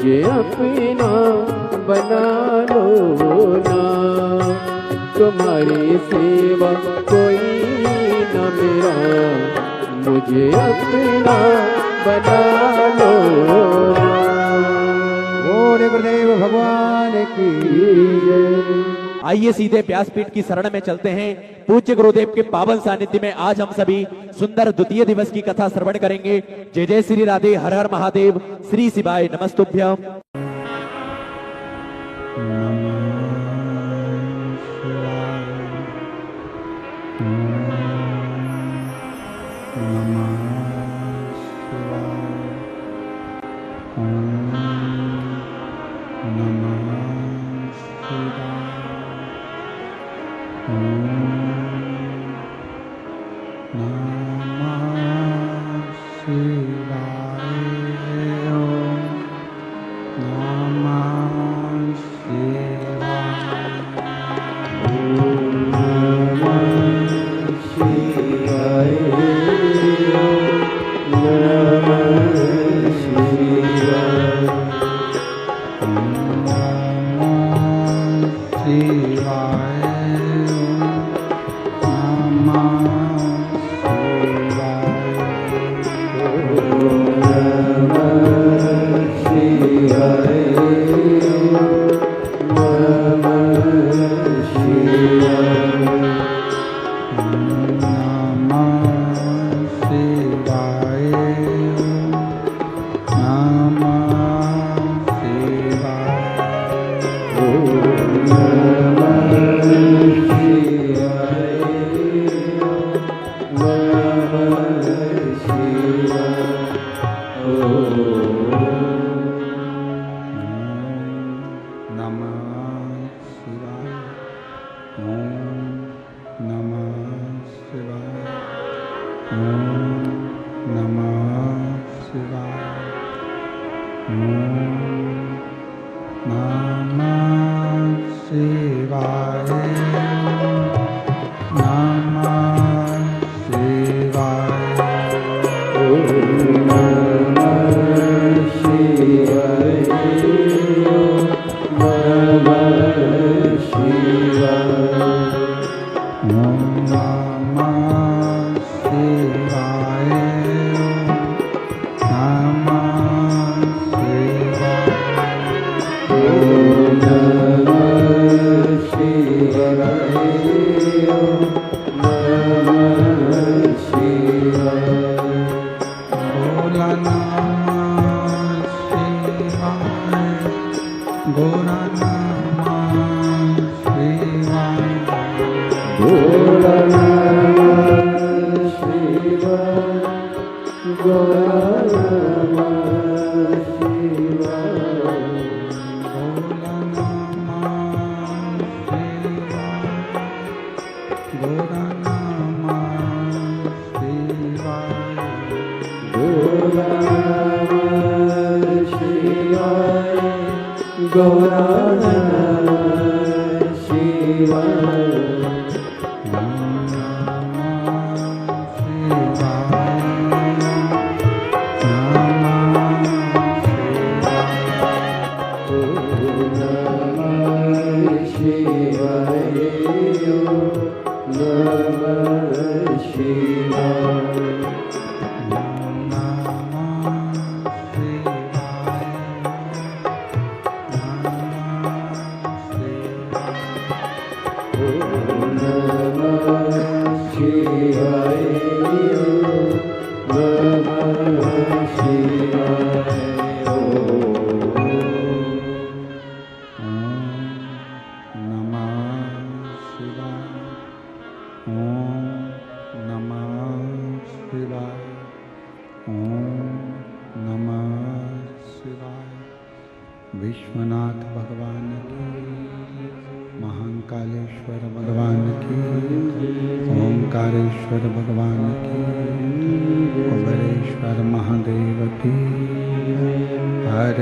मुझे अपना बना लो ना। तुम्हारी सेवा कोई न मेरा, मुझे अपना बना लो ना। बोले गुरुदेव भगवान की जय। आइए सीधे व्यासपीठ की शरण में चलते हैं। पूज्य गुरुदेव के पावन सानिध्य में आज हम सभी सुंदर द्वितीय दिवस की कथा श्रवण करेंगे। जय जय श्री राधे, हर हर महादेव, श्री शिवाय नमस्तुभ्यम। विश्वनाथ भगवान की, महाकालेश्वर भगवान की, ओंकारेश्वर भगवान की, कुबेरेश्वर महादेव की। हर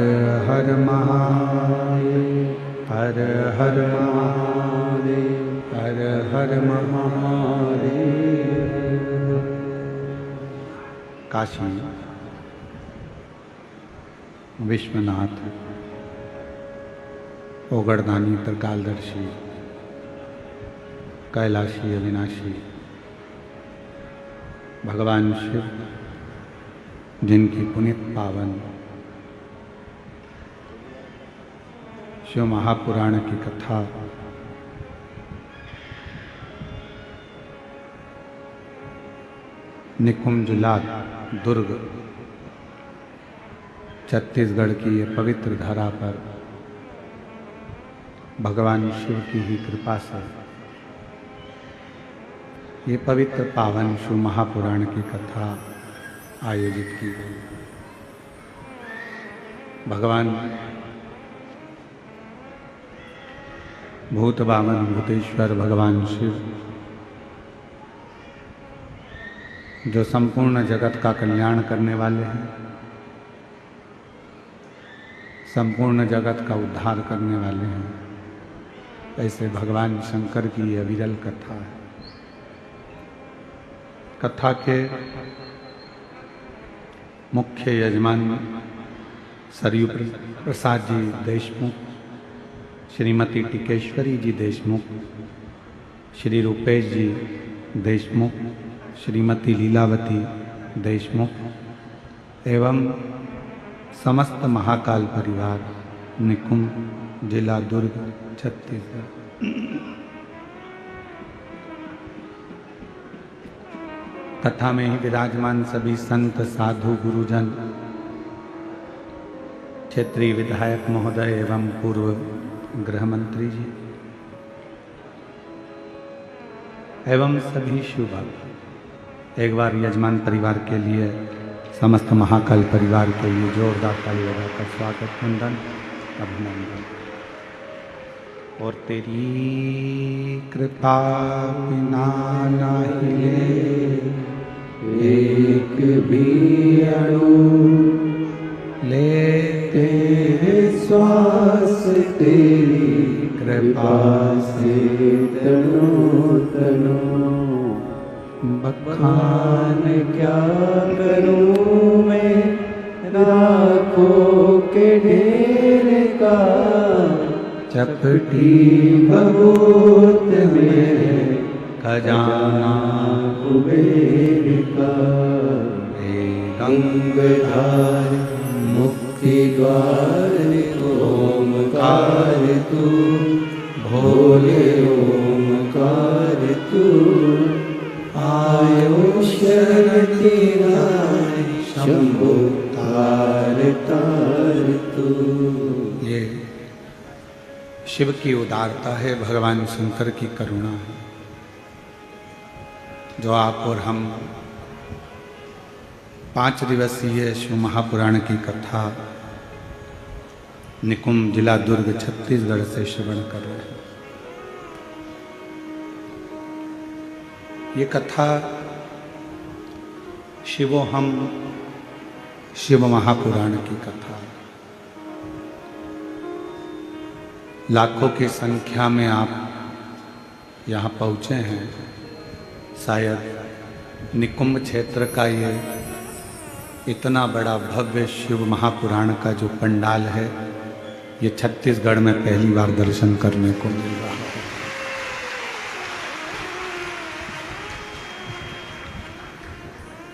हर महादेव, हर हर महादेव, हर हर महादेव। काशी विश्वनाथ, ओगड़दानी, त्रिकालदर्शी, कैलाशी, अविनाशी भगवान शिव, जिनकी पुनीत पावन शिव महापुराण की कथा निकुंज जिला दुर्ग छत्तीसगढ़ की ये पवित्र धरा पर भगवान शिव की ही कृपा से ये पवित्र पावन शिव महापुराण की कथा आयोजित की गई। भगवान भूत वामन भूतेश्वर भगवान शिव, जो संपूर्ण जगत का कल्याण करने वाले हैं, संपूर्ण जगत का उद्धार करने वाले हैं, ऐसे भगवान शंकर की ये अविरल कथा है। कथा के मुख्य यजमान सरयू प्रसाद जी देशमुख, श्रीमती टिकेश्वरी जी देशमुख, श्री रूपेश जी देशमुख, श्रीमती लीलावती देशमुख एवं समस्त महाकाल परिवार, निकुंज जिला दुर्ग छत्तीसगढ़। कथा में ही विराजमान सभी संत साधु गुरुजन, क्षेत्रीय विधायक महोदय एवं पूर्व गृह मंत्री जी एवं सभी शिव भक्त, एक बार यजमान परिवार के लिए, समस्त महाकाल परिवार के लिए जोरदार ताली लगाकर स्वागत, वंदन, अभिनंदन। और तेरी कृपा बिना ना हिले एक भी अणु, लेते श्वास तेरी कृपा से तनो तनो। बखान क्या करूं मैं राखों के ढेर का, चपटी भगोत में खजाना कुबेर का। हे गंगाधार मुक्ति द्वार ओमकार तू, भोले ओमकार तू। आयो शरण तेरा शंभो तार तार तू। ये शिव की उदारता है, भगवान शंकर की करुणा है, जो आप और हम 5 दिवसीय शिव महापुराण की कथा निकुंज जिला दुर्ग छत्तीसगढ़ से श्रवण कर रहे हैं। ये कथा शिवोहम शिव महापुराण की कथा, लाखों की संख्या में आप यहाँ पहुँचे हैं। शायद निकुंज क्षेत्र का ये इतना बड़ा भव्य शिव महापुराण का जो पंडाल है, ये छत्तीसगढ़ में पहली बार दर्शन करने को मिल रहा है।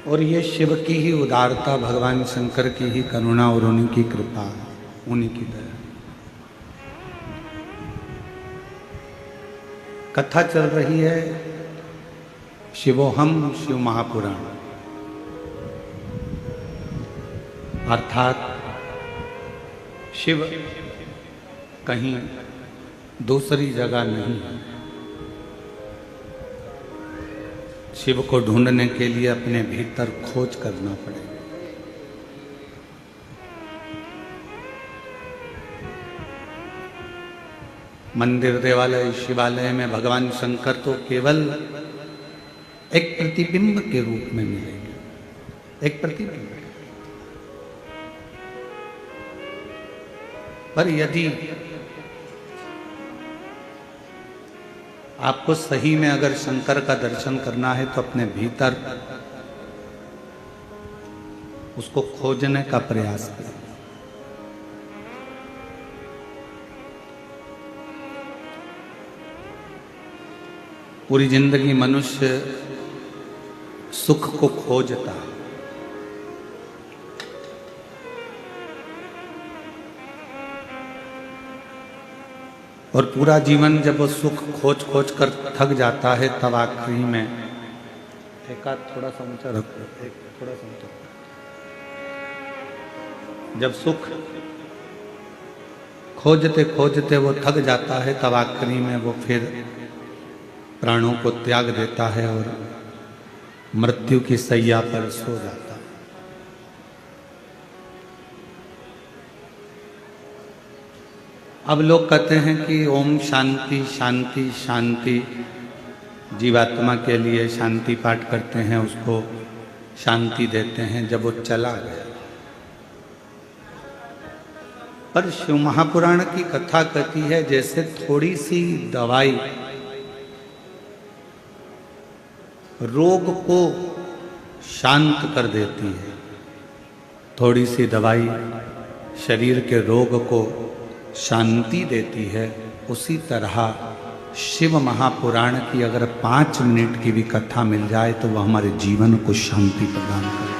और ये शिव की ही उदारता, भगवान शंकर की ही करुणा और उन्हीं की कृपा, उन्हीं की दया। कथा चल रही है शिवोहम शिव महापुराण, अर्थात शिव कहीं दूसरी जगह नहीं है। शिव को ढूंढने के लिए अपने भीतर खोज करना पड़ेगा। मंदिर, देवालय, शिवालय में भगवान शंकर तो केवल एक प्रतिबिंब के रूप में मिलेंगे, एक प्रतिबिंब। पर यदि आपको सही में अगर शंकर का दर्शन करना है तो अपने भीतर उसको खोजने का प्रयास करें। पूरी जिंदगी मनुष्य सुख को खोजता है, और पूरा जीवन जब वो सुख खोज खोज कर थक जाता है, तब आखिरी में एक हाथ थोड़ा सा ऊंचा रखो, एक थोड़ा सा ऊंचा, जब सुख खोजते खोजते वो थक जाता है, तब आखिरी में वो फिर प्राणों को त्याग देता है और मृत्यु की सैया पर सो जाता है। अब लोग कहते हैं कि ओम शांति शांति शांति, जीवात्मा के लिए शांति पाठ करते हैं, उसको शांति देते हैं जब वो चला गया। पर शिव महापुराण की कथा कहती है जैसे थोड़ी सी दवाई रोग को शांत कर देती है, थोड़ी सी दवाई शरीर के रोग को शांति देती है, उसी तरह शिव महापुराण की अगर 5 मिनट की भी कथा मिल जाए तो वह हमारे जीवन को शांति प्रदान करे।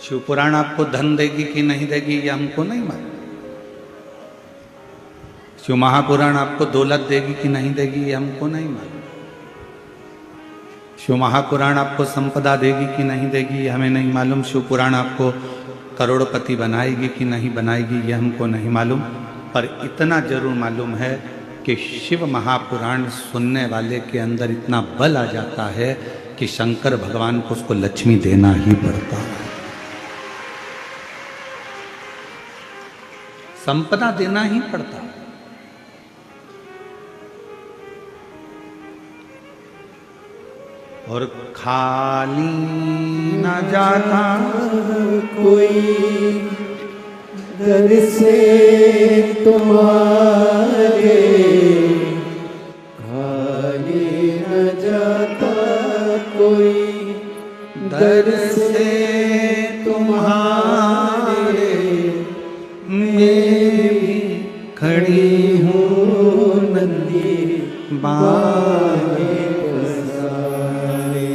शिव पुराण आपको धन देगी कि नहीं देगी ये हमको नहीं मालूम। शिव महापुराण आपको दौलत देगी कि नहीं देगी ये हमको नहीं मालूम। शिव महापुराण आपको संपदा देगी कि नहीं देगी ये हमें नहीं मालूम। शिव पुराण आपको करोड़पति बनाएगी कि नहीं बनाएगी ये हमको नहीं मालूम। पर इतना जरूर मालूम है कि शिव महापुराण सुनने वाले के अंदर इतना बल आ जाता है कि शंकर भगवान को उसको लक्ष्मी देना ही पड़ता है, संपदा देना ही पड़ता है। और खाली न जाता कोई दर से तुम्हारे, खाली न जाता कोई दर से तुम्हारे। मैं भी खड़ी हूँ नंदी बागे पसारे,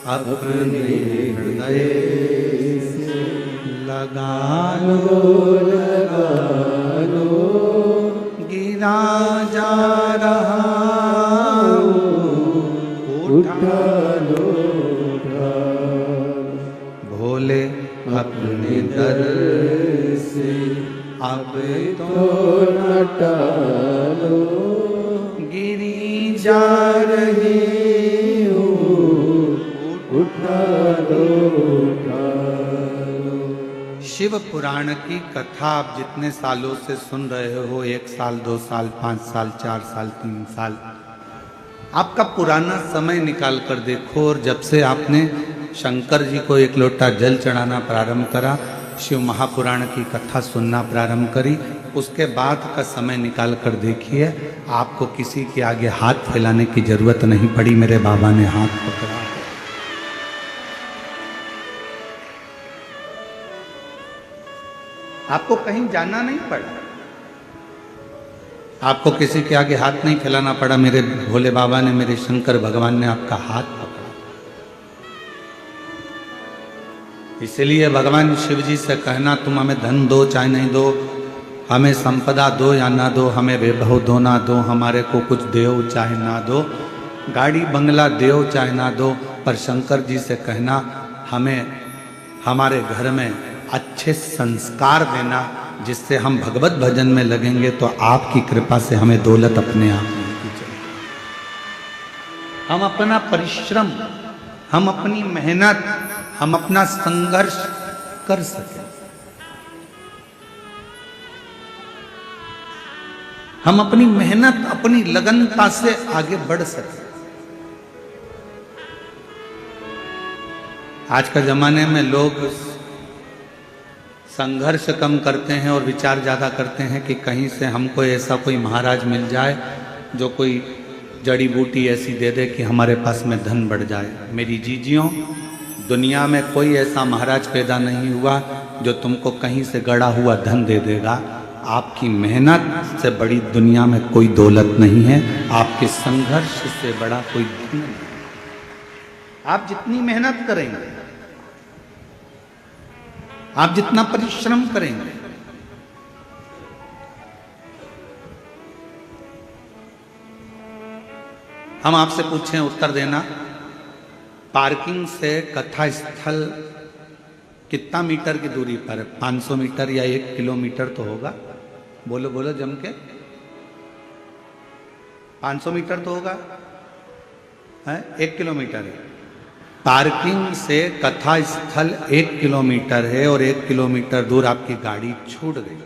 अपने हृदय से लगा लो, गिरा जा रहा उठा लो, भोले अपने दर से अब तो न टालो, गिरी जा रही हूँ उठा लो। शिव पुराण की कथा आप जितने सालों से सुन रहे हो, 1 साल 2 साल 5 साल 4 साल 3 साल, आपका पुराना समय निकाल कर देखो। और जब से आपने शंकर जी को 1 लोटा जल चढ़ाना प्रारंभ करा, शिव महापुराण की कथा सुनना प्रारंभ करी, उसके बाद का समय निकाल कर देखिए, आपको किसी के आगे हाथ फैलाने की जरूरत नहीं पड़ी। मेरे बाबा ने हाथ पकड़ा, आपको कहीं जाना नहीं पड़ा, आपको किसी के आगे हाथ नहीं फैलाना पड़ा। मेरे भोले बाबा ने, मेरे शंकर भगवान ने आपका हाथ पकड़ा। इसलिए भगवान शिव जी से कहना, तुम हमें धन दो चाहे नहीं दो, हमें संपदा दो या ना दो, हमें वैभव दो ना दो, हमारे को कुछ दो चाहे ना दो, गाड़ी बंगला दो चाहे ना दो, पर शंकर जी से कहना हमें हमारे घर में अच्छे संस्कार देना, जिससे हम भगवत भजन में लगेंगे तो आपकी कृपा से हमें दौलत अपने आप मिलती चले। हम अपना परिश्रम, हम अपनी मेहनत, हम अपना संघर्ष कर सके, हम अपनी मेहनत, अपनी लगनता से आगे बढ़ सके। आज का जमाने में लोग संघर्ष कम करते हैं और विचार ज़्यादा करते हैं कि कहीं से हमको ऐसा कोई महाराज मिल जाए जो कोई जड़ी बूटी ऐसी दे दे कि हमारे पास में धन बढ़ जाए। मेरी जीजियों, दुनिया में कोई ऐसा महाराज पैदा नहीं हुआ जो तुमको कहीं से गड़ा हुआ धन दे देगा। आपकी मेहनत से बड़ी दुनिया में कोई दौलत नहीं है, आपके संघर्ष से बड़ा कोई धन नहीं। आप जितनी मेहनत करेंगे, आप जितना परिश्रम करेंगे, हम आपसे पूछें उत्तर देना, पार्किंग से कथा स्थल कितना मीटर की दूरी पर है? 500 मीटर या 1 किलोमीटर तो होगा। बोलो बोलो जम के, 500 मीटर तो होगा है? 1 किलोमीटर है। पार्किंग से कथा स्थल 1 किलोमीटर है और 1 किलोमीटर दूर आपकी गाड़ी छूट गई।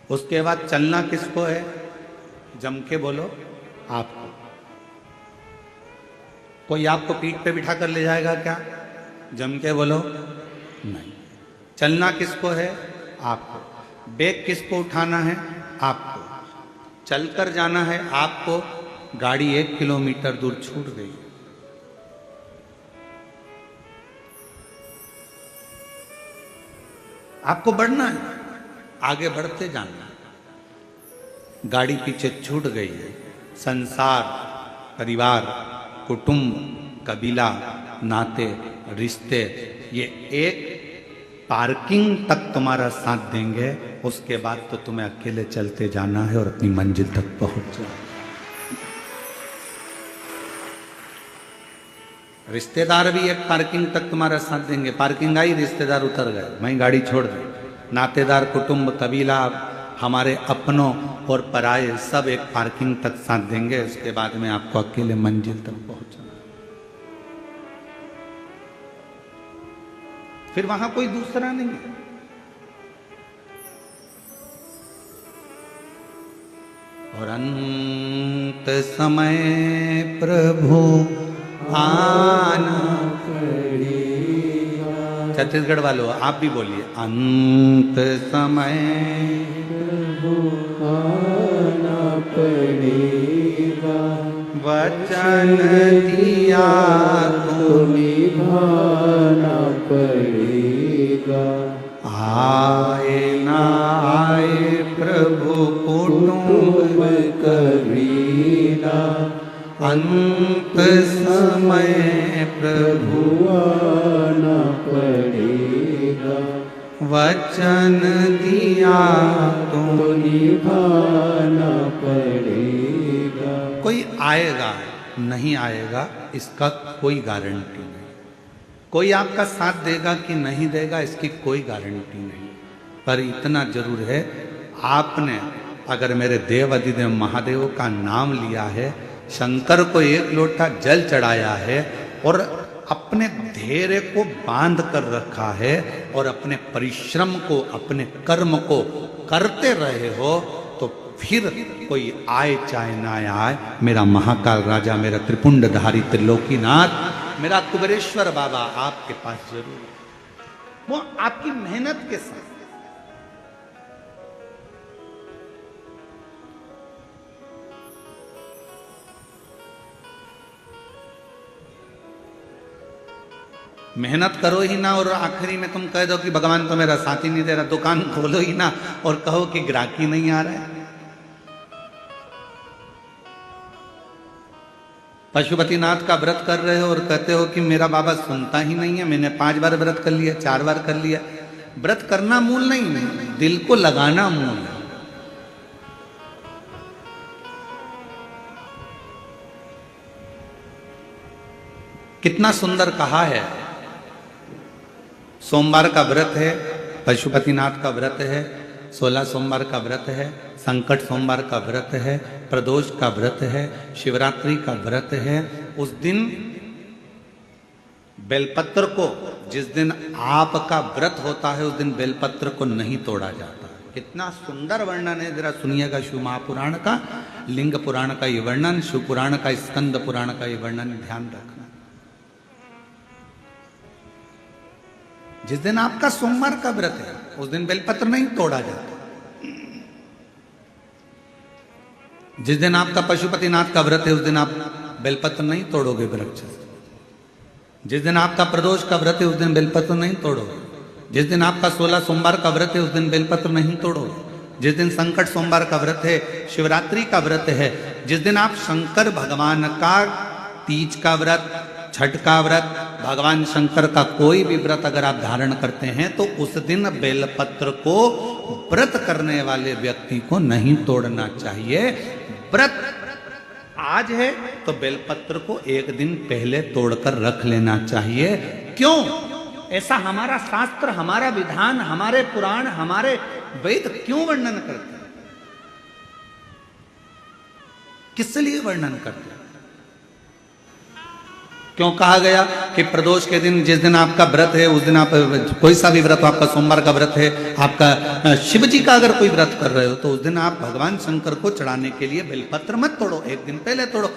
उसके बाद चलना किसको है? जम के बोलो, आपको। कोई आपको पीठ पे बिठा कर ले जाएगा क्या? जम के बोलो, नहीं। चलना किसको है? आपको। बैग किसको उठाना है? आपको। चलकर जाना है आपको। गाड़ी 1 किलोमीटर दूर छूट गई। आपको बढ़ना है, आगे बढ़ते जाना। गाड़ी पीछे छूट गई है। संसार, परिवार, कुटुंब, कबीला, नाते, रिश्ते, ये एक पार्किंग तक तुम्हारा साथ देंगे। उसके बाद तो तुम्हें अकेले चलते जाना है और अपनी मंजिल तक पहुंच जाना। रिश्तेदार भी एक पार्किंग तक तुम्हारा साथ देंगे। पार्किंग आई, रिश्तेदार उतर गए, वहीं गाड़ी छोड़ दी। नातेदार, कुटुंब, कबीला, हमारे अपनों और पराये सब एक पार्किंग तक साथ देंगे। उसके बाद में आपको अकेले मंजिल तक पहुंचना। फिर वहां कोई दूसरा नहीं है। और अंत समय प्रभु आना पड़ेगा। छत्तीसगढ़ वालों आप भी बोलिए, अंत समय आना पड़ेगा। वचन दिया तो निभाना पड़ेगा। आए ना आए प्रभु कुटुंब कबीला, अंत समय प्रभु आना पड़ेगा। वचन दिया तो निभाना पड़ेगा। कोई आएगा नहीं आएगा इसका कोई गारंटी नहीं। कोई आपका साथ देगा कि नहीं देगा इसकी कोई गारंटी नहीं। पर इतना जरूर है, आपने अगर मेरे देव अधिदेव महादेव का नाम लिया है, शंकर को 1 लोटा जल चढ़ाया है और अपने धैर्य को बांध कर रखा है और अपने परिश्रम को, अपने कर्म को करते रहे हो, तो फिर कोई आए चाहे ना आए, मेरा महाकाल राजा, मेरा त्रिपुंडधारी त्रिलोकीनाथ, मेरा कुबेरेश्वर बाबा आपके पास जरूर है। वो आपकी मेहनत के साथ। मेहनत करो ही ना और आखिरी में तुम कह दो कि भगवान तो मेरा साथ ही नहीं दे रहा। दुकान खोलो ही ना और कहो कि ग्राहकी नहीं आ रहा है। पशुपतिनाथ का व्रत कर रहे हो और कहते हो कि मेरा बाबा सुनता ही नहीं है। मैंने 5 बार व्रत कर लिया, 4 बार कर लिया। व्रत करना मूल नहीं है, दिल को लगाना मूल है। कितना सुंदर कहा है। सोमवार का व्रत है, पशुपतिनाथ का व्रत है, 16 सोमवार का व्रत है, संकट सोमवार का व्रत है, प्रदोष का व्रत है, शिवरात्रि का व्रत है। उस दिन बेलपत्र को, जिस दिन आपका व्रत होता है, उस दिन बेलपत्र को नहीं तोड़ा जाता। कितना सुंदर वर्णन है, जरा सुनिएगा। शिव महापुराण का, लिंग पुराण का ये वर्णन, शिव पुराण का, स्कंद पुराण का ये वर्णन ध्यान रखना। जिस दिन आपका सोमवार का व्रत है, उस दिन बेलपत्र नहीं तोड़ा जाता। जिस दिन आपका पशुपतिनाथ का व्रत है, उस दिन आप बेलपत्र नहीं तोड़ोगे वृक्ष से। जिस दिन आपका प्रदोष का व्रत है उस दिन बेलपत्र नहीं तोड़ो। जिस दिन आपका 16 सोमवार का व्रत है उस दिन बेलपत्र नहीं तोड़ो। जिस दिन संकट सोमवार का व्रत है, शिवरात्रि का व्रत है, जिस दिन आप शंकर भगवान का तीज का व्रत, छठ का व्रत, भगवान शंकर का कोई भी व्रत अगर आप धारण करते हैं तो उस दिन बेलपत्र को व्रत करने वाले व्यक्ति को नहीं तोड़ना चाहिए। व्रत आज है तो बेलपत्र को एक दिन पहले तोड़कर रख लेना चाहिए। क्यों? ऐसा हमारा शास्त्र, हमारा विधान, हमारे पुराण, हमारे वेद क्यों वर्णन करते हैं? किस लिए वर्णन करते हैं? क्यों कहा गया कि प्रदोष के दिन, जिस दिन आपका व्रत है उस दिन आप कोई सा भी व्रत हो, आपका सोमवार का व्रत है, आपका शिव जी का अगर कोई व्रत कर रहे हो तो उस दिन आप भगवान शंकर को चढ़ाने के लिए बेलपत्र मत तोड़ो, एक दिन पहले तोड़ो।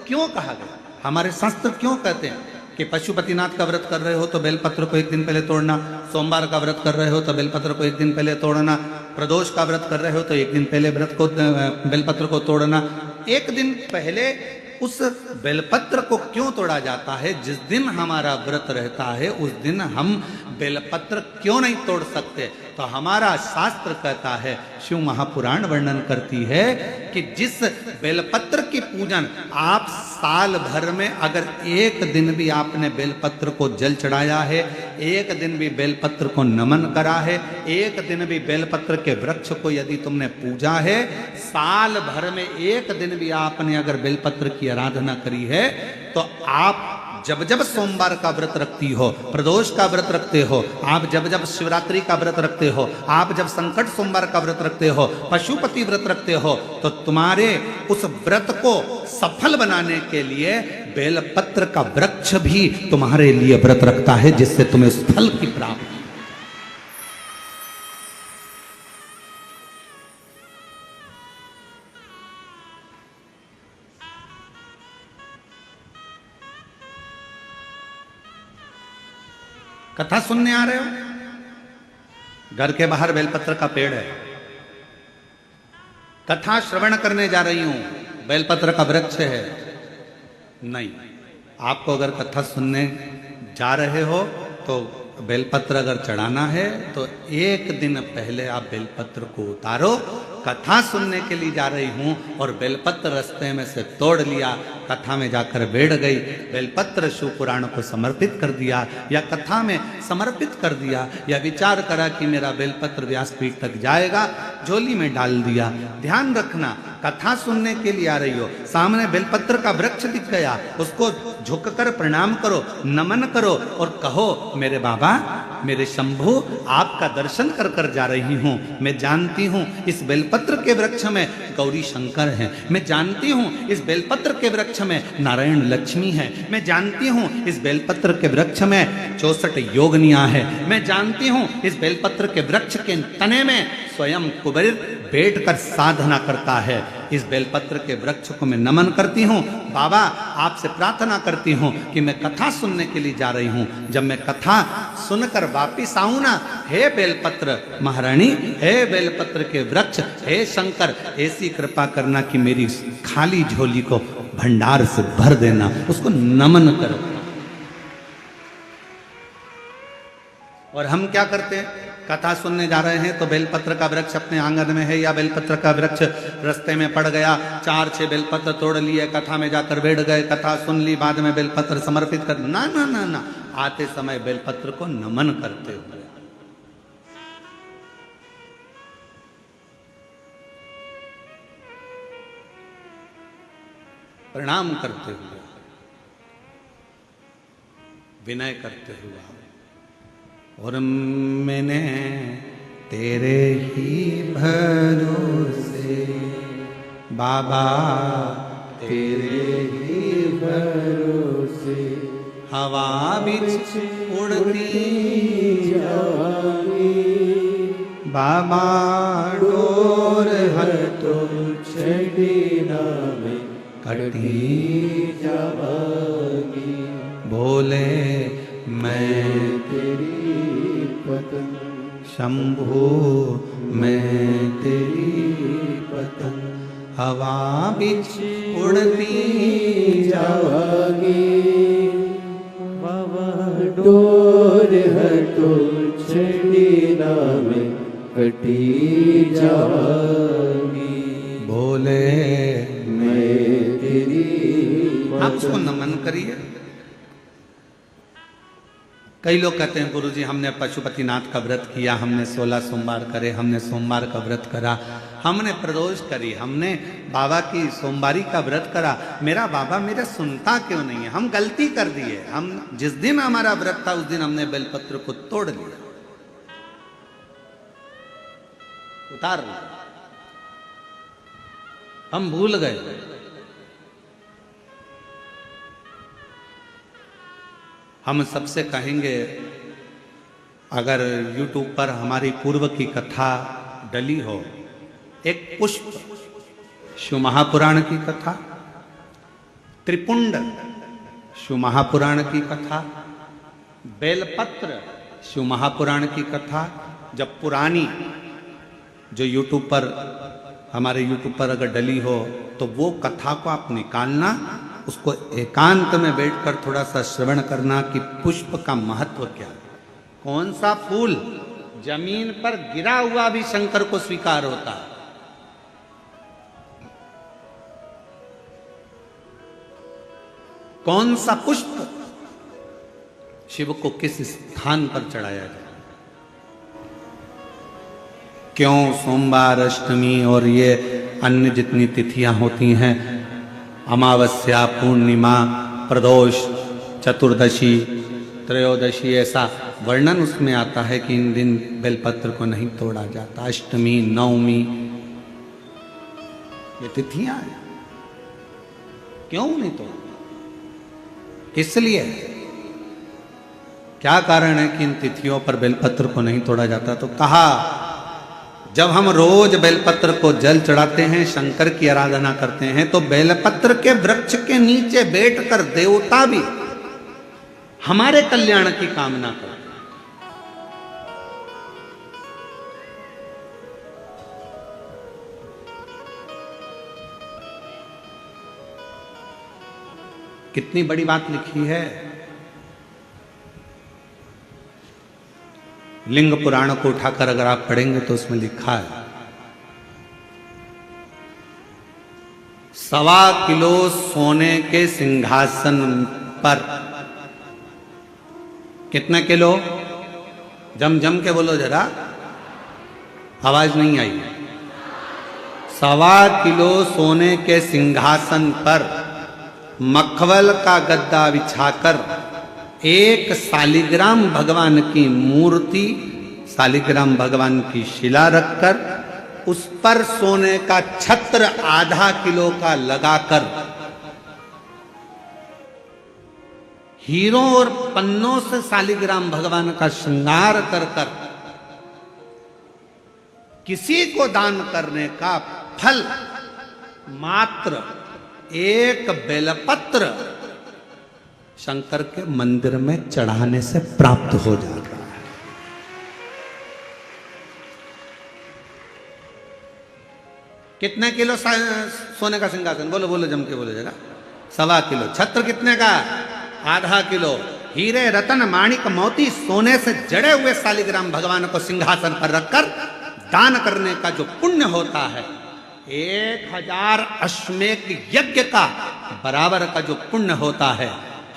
क्यों कहा गया? हमारे शास्त्र क्यों कहते हैं कि पशुपतिनाथ का व्रत कर रहे हो तो बेलपत्र को एक दिन पहले तोड़ना, सोमवार का व्रत कर रहे हो तो बेलपत्र को एक दिन पहले तोड़ना, प्रदोष का व्रत कर रहे हो तो एक दिन पहले बेलपत्र को तोड़ना। एक दिन पहले उस बेलपत्र को क्यों तोड़ा जाता है? जिस दिन हमारा व्रत रहता है उस दिन हम बेलपत्र क्यों नहीं तोड़ सकते? तो हमारा शास्त्र कहता है, शिव महापुराण वर्णन करती है कि जिस बेलपत्र की पूजन आप साल भर में अगर एक दिन भी आपने बेलपत्र को जल चढ़ाया है, एक दिन भी बेलपत्र को नमन करा है, एक दिन भी बेलपत्र के वृक्ष को यदि तुमने पूजा है, साल भर में एक दिन भी आपने अगर बेलपत्र की आराधना करी है, तो आप जब जब सोमवार का व्रत रखती हो, प्रदोष का व्रत रखते हो, आप जब जब शिवरात्रि का व्रत रखते हो, आप जब संकट सोमवार का व्रत रखते हो, पशुपति व्रत रखते हो, तो तुम्हारे उस व्रत को सफल बनाने के लिए बेलपत्र का वृक्ष भी तुम्हारे लिए व्रत रखता है, जिससे तुम्हें उस फल की प्राप्ति। कथा सुनने आ रहे हो? घर के बाहर बेलपत्र का पेड़ है, कथा श्रवण करने जा रही हूं, बेलपत्र का वृक्ष है। नहीं, आपको अगर कथा सुनने जा रहे हो तो बेलपत्र अगर चढ़ाना है तो एक दिन पहले आप बेलपत्र को उतारो। कथा सुनने के लिए जा रही हूं और बेलपत्र रास्ते में से तोड़ लिया, कथा में जाकर बैठ गई, बेलपत्र शिव पुराण को समर्पित कर दिया या कथा में समर्पित कर दिया, या विचार करा कि मेरा बेलपत्र व्यासपीठ तक जाएगा, झोली में डाल दिया। ध्यान रखना, कथा सुनने के लिए आ रही हो, सामने बेलपत्र का वृक्ष दिख गया, उसको झुककर प्रणाम करो, नमन करो और कहो, मेरे बाबा, मेरे शंभु, आपका दर्शन कर कर जा रही हूं। मैं जानती हूं इस बेलपत्र के वृक्ष में गौरी शंकर हैं, मैं जानती हूं इस बेलपत्र के वृक्ष में नारायण लक्ष्मी है, मैं जानती हूं इस बेलपत्र के वृक्ष में 64 योगनियां है, मैं जानती हूं इस बेलपत्र के वृक्ष के तने में स्वयं कुबेर बैठकर साधना करता है। इस बेलपत्र के वृक्ष को मैं नमन करती हूँ। बाबा, आपसे प्रार्थना करती हूँ कि मैं कथा सुनने के लिए जा रही हूँ, जब मैं कथा सुनकर वापिस आऊं ना, हे बेलपत्र महारानी, हे बेलपत्र के वृक्ष, हे शंकर, ऐसी कृपा करना कि मेरी खाली झोली को भंडार से भर देना, उसको नमन करो। और हम क्या करते हैं? कथा सुनने जा रहे हैं तो बेलपत्र का वृक्ष अपने आंगन में है या बेलपत्र का वृक्ष रास्ते में पड़ गया, 4-6 बेलपत्र तोड़ लिए, कथा में जाकर बैठ गए, कथा सुन ली, बाद में बेलपत्र समर्पित कर, ना ना ना ना, आते समय बेलपत्र को नमन करते हुए, प्रणाम करते हुए, विनय करते हुए, और मैंने तेरे ही भरोसे बाबा, तेरे ही भरोसे हवा बिच उड़ती जाऊंगी, बाबा डोर हर तो छड़ी में कटी जाऊंगी, बोले मैं तेरी पतंग, शंभू मैं तेरी पतंग, हवा बिच उड़ती जाऊंगी, बाबा डोर हटो छड़ी नाम कटी जागी। भोले मैं तेरी आप उसको नमन करिए। कई लोग कहते हैं गुरुजी हमने पशुपतिनाथ का व्रत किया, हमने 16 सोमवार करे, हमने सोमवार का व्रत करा, हमने प्रदोष करी, हमने बाबा की सोमवारी का व्रत करा, मेरा बाबा मेरा सुनता क्यों नहीं है? हम गलती कर दिए। हम जिस दिन हमारा व्रत था उस दिन हमने बेलपत्र को तोड़ लिया, उतार लिया, हम भूल गए। हम सबसे कहेंगे अगर YouTube पर हमारी पूर्व की कथा डली हो, एक पुष्प शिव महापुराण की कथा, त्रिपुंड शिव महापुराण की कथा, बेलपत्र शिव महापुराण की कथा, जब पुरानी जो YouTube पर हमारे YouTube पर अगर डली हो तो वो कथा को आप निकालना, उसको एकांत में बैठकर थोड़ा सा श्रवण करना कि पुष्प का महत्व क्या है। कौन सा फूल जमीन पर गिरा हुआ भी शंकर को स्वीकार होता है। कौन सा पुष्प शिव को किस स्थान पर चढ़ाया जाए। क्यों सोमवार, अष्टमी और ये अन्य जितनी तिथियां होती हैं, अमावस्या, पूर्णिमा, प्रदोष, चतुर्दशी, त्रयोदशी, ऐसा वर्णन उसमें आता है कि इन दिन बेलपत्र को नहीं तोड़ा जाता। अष्टमी, नवमी, ये तिथियां हैं, क्यों नहीं तोड़ा? इसलिए क्या कारण है कि इन तिथियों पर बेलपत्र को नहीं तोड़ा जाता? तो कहा जब हम रोज बेलपत्र को जल चढ़ाते हैं, शंकर की आराधना करते हैं, तो बेलपत्र के वृक्ष के नीचे बैठकर देवता भी हमारे कल्याण की कामना करते हैं। कितनी बड़ी बात लिखी है। लिंग पुराण को उठाकर अगर आप पढ़ेंगे तो उसमें लिखा है 1.25 किलो सोने के सिंहासन पर, कितने किलो? जम जम के बोलो जरा, आवाज नहीं आई। 1.25 किलो सोने के सिंहासन पर मखमल का गद्दा बिछाकर एक शालिग्राम भगवान की मूर्ति, शालिग्राम भगवान की शिला रखकर उस पर सोने का छत्र 0.5 किलो का लगाकर हीरों और पन्नों से शालिग्राम भगवान का श्रृंगार कर कर किसी को दान करने का फल मात्र एक बेलपत्र शंकर के मंदिर में चढ़ाने से प्राप्त हो जाता है। कितने किलो सोने का सिंहासन? बोलो बोलो जम के बोलो जरा। 1.25 किलो। छत्र कितने का? 0.5 किलो। हीरे, रतन, माणिक, मोती, सोने से जड़े हुए शालिग्राम भगवान को सिंहासन पर रखकर दान करने का जो पुण्य होता है, 1000 अश्वमेध यज्ञ का बराबर का जो पुण्य होता है,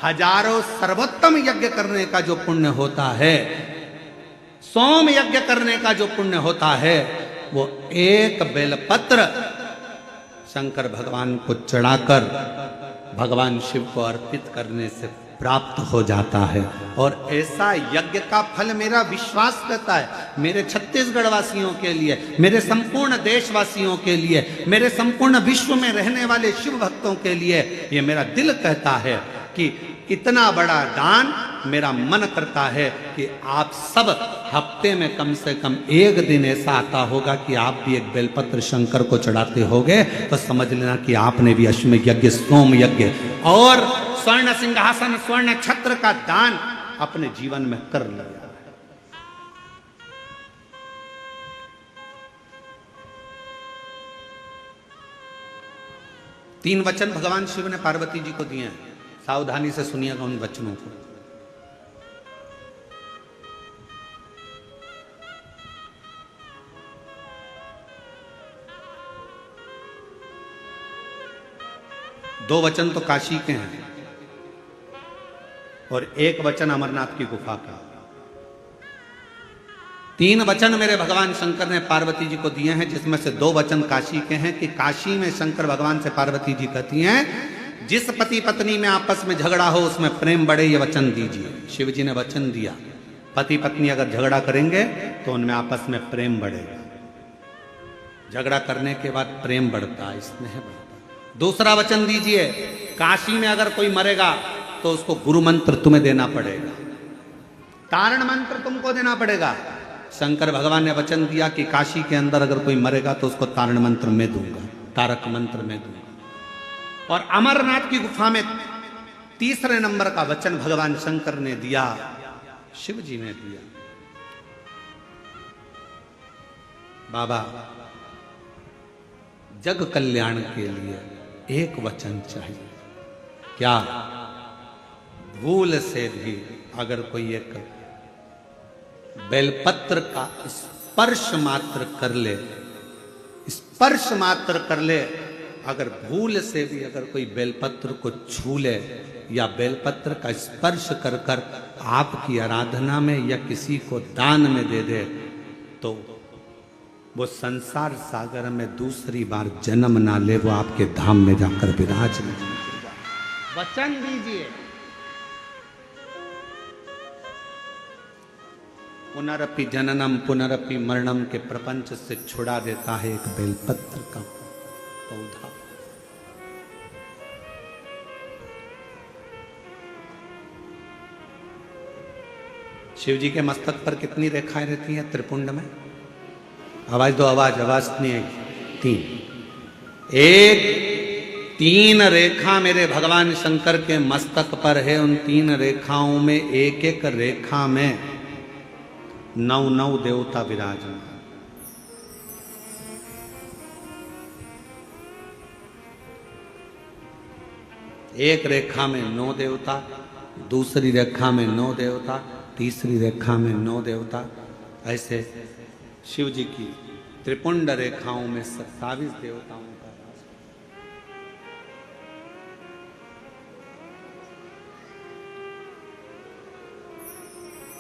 हजारों सर्वोत्तम यज्ञ करने का जो पुण्य होता है, सोम यज्ञ करने का जो पुण्य होता है, वो एक बेलपत्र शंकर भगवान को चढ़ाकर भगवान शिव को अर्पित करने से प्राप्त हो जाता है। और ऐसा यज्ञ का फल मेरा विश्वास कहता है, मेरे छत्तीसगढ़ वासियों के लिए, मेरे संपूर्ण देशवासियों के लिए, मेरे संपूर्ण विश्व में रहने वाले शिव भक्तों के लिए, ये मेरा दिल कहता है कि इतना बड़ा दान मेरा मन करता है कि आप सब हफ्ते में कम से कम एक दिन ऐसा आता होगा कि आप भी एक बेलपत्र शंकर को चढ़ाते होगे, तो समझ लेना कि आपने भी अश्वमेध यज्ञ, सोम यज्ञ और स्वर्ण सिंहासन, स्वर्ण छत्र का दान अपने जीवन में कर लिया। 3 वचन भगवान शिव ने पार्वती जी को दिए हैं, सावधानी से सुनिएगा उन वचनों को। 2 वचन तो काशी के हैं और 1 वचन अमरनाथ की गुफा का। 3 वचन मेरे भगवान शंकर ने पार्वती जी को दिए हैं, जिसमें से 2 वचन काशी के हैं कि काशी में शंकर भगवान से पार्वती जी कहती हैं जिस पति पत्नी में आपस में झगड़ा हो उसमें प्रेम बढ़े, ये वचन दीजिए। शिव जी ने वचन दिया पति पत्नी अगर झगड़ा करेंगे तो उनमें आपस में प्रेम बढ़ेगा। झगड़ा करने के बाद प्रेम बढ़ता है, स्नेह बढ़ता। दूसरा वचन दीजिए काशी में अगर कोई मरेगा तो उसको गुरु मंत्र तुम्हें देना पड़ेगा, तारण मंत्र तुमको देना पड़ेगा। शंकर भगवान ने वचन दिया कि काशी के अंदर अगर कोई मरेगा तो उसको तारण मंत्र मैं दूंगा, तारक मंत्र मैं दूंगा। और अमरनाथ की गुफा में 3रे नंबर का वचन भगवान शंकर ने दिया, शिव जी ने दिया। बाबा जग कल्याण के लिए 1 वचन चाहिए। क्या? भूल से भी अगर कोई एक बेलपत्र का स्पर्श मात्र कर ले, स्पर्श मात्र कर ले, अगर भूल से भी अगर कोई बेलपत्र को छू ले या बेलपत्र का स्पर्श कर कर आपकी आराधना में या किसी को दान में दे दे तो वो संसार सागर में दूसरी बार जन्म ना ले, वो आपके धाम में जाकर विराज में। वचन दीजिए। पुनरपि जननम पुनरपि मरणम के प्रपंच से छुड़ा देता है एक बेलपत्र का पौधा। शिव जी के मस्तक पर कितनी रेखाएं रहती हैं त्रिपुंड में? आवाज दो, आवाज नहीं आई। 3 रेखा मेरे भगवान शंकर के मस्तक पर है। उन 3 रेखाओं में एक रेखा में 9 देवता विराजमान। एक रेखा में 9 देवता, दूसरी रेखा में 9 देवता, तीसरी रेखा में 9 देवता। ऐसे शिव जी की त्रिपुंड रेखाओं में 27 देवताओं का वास।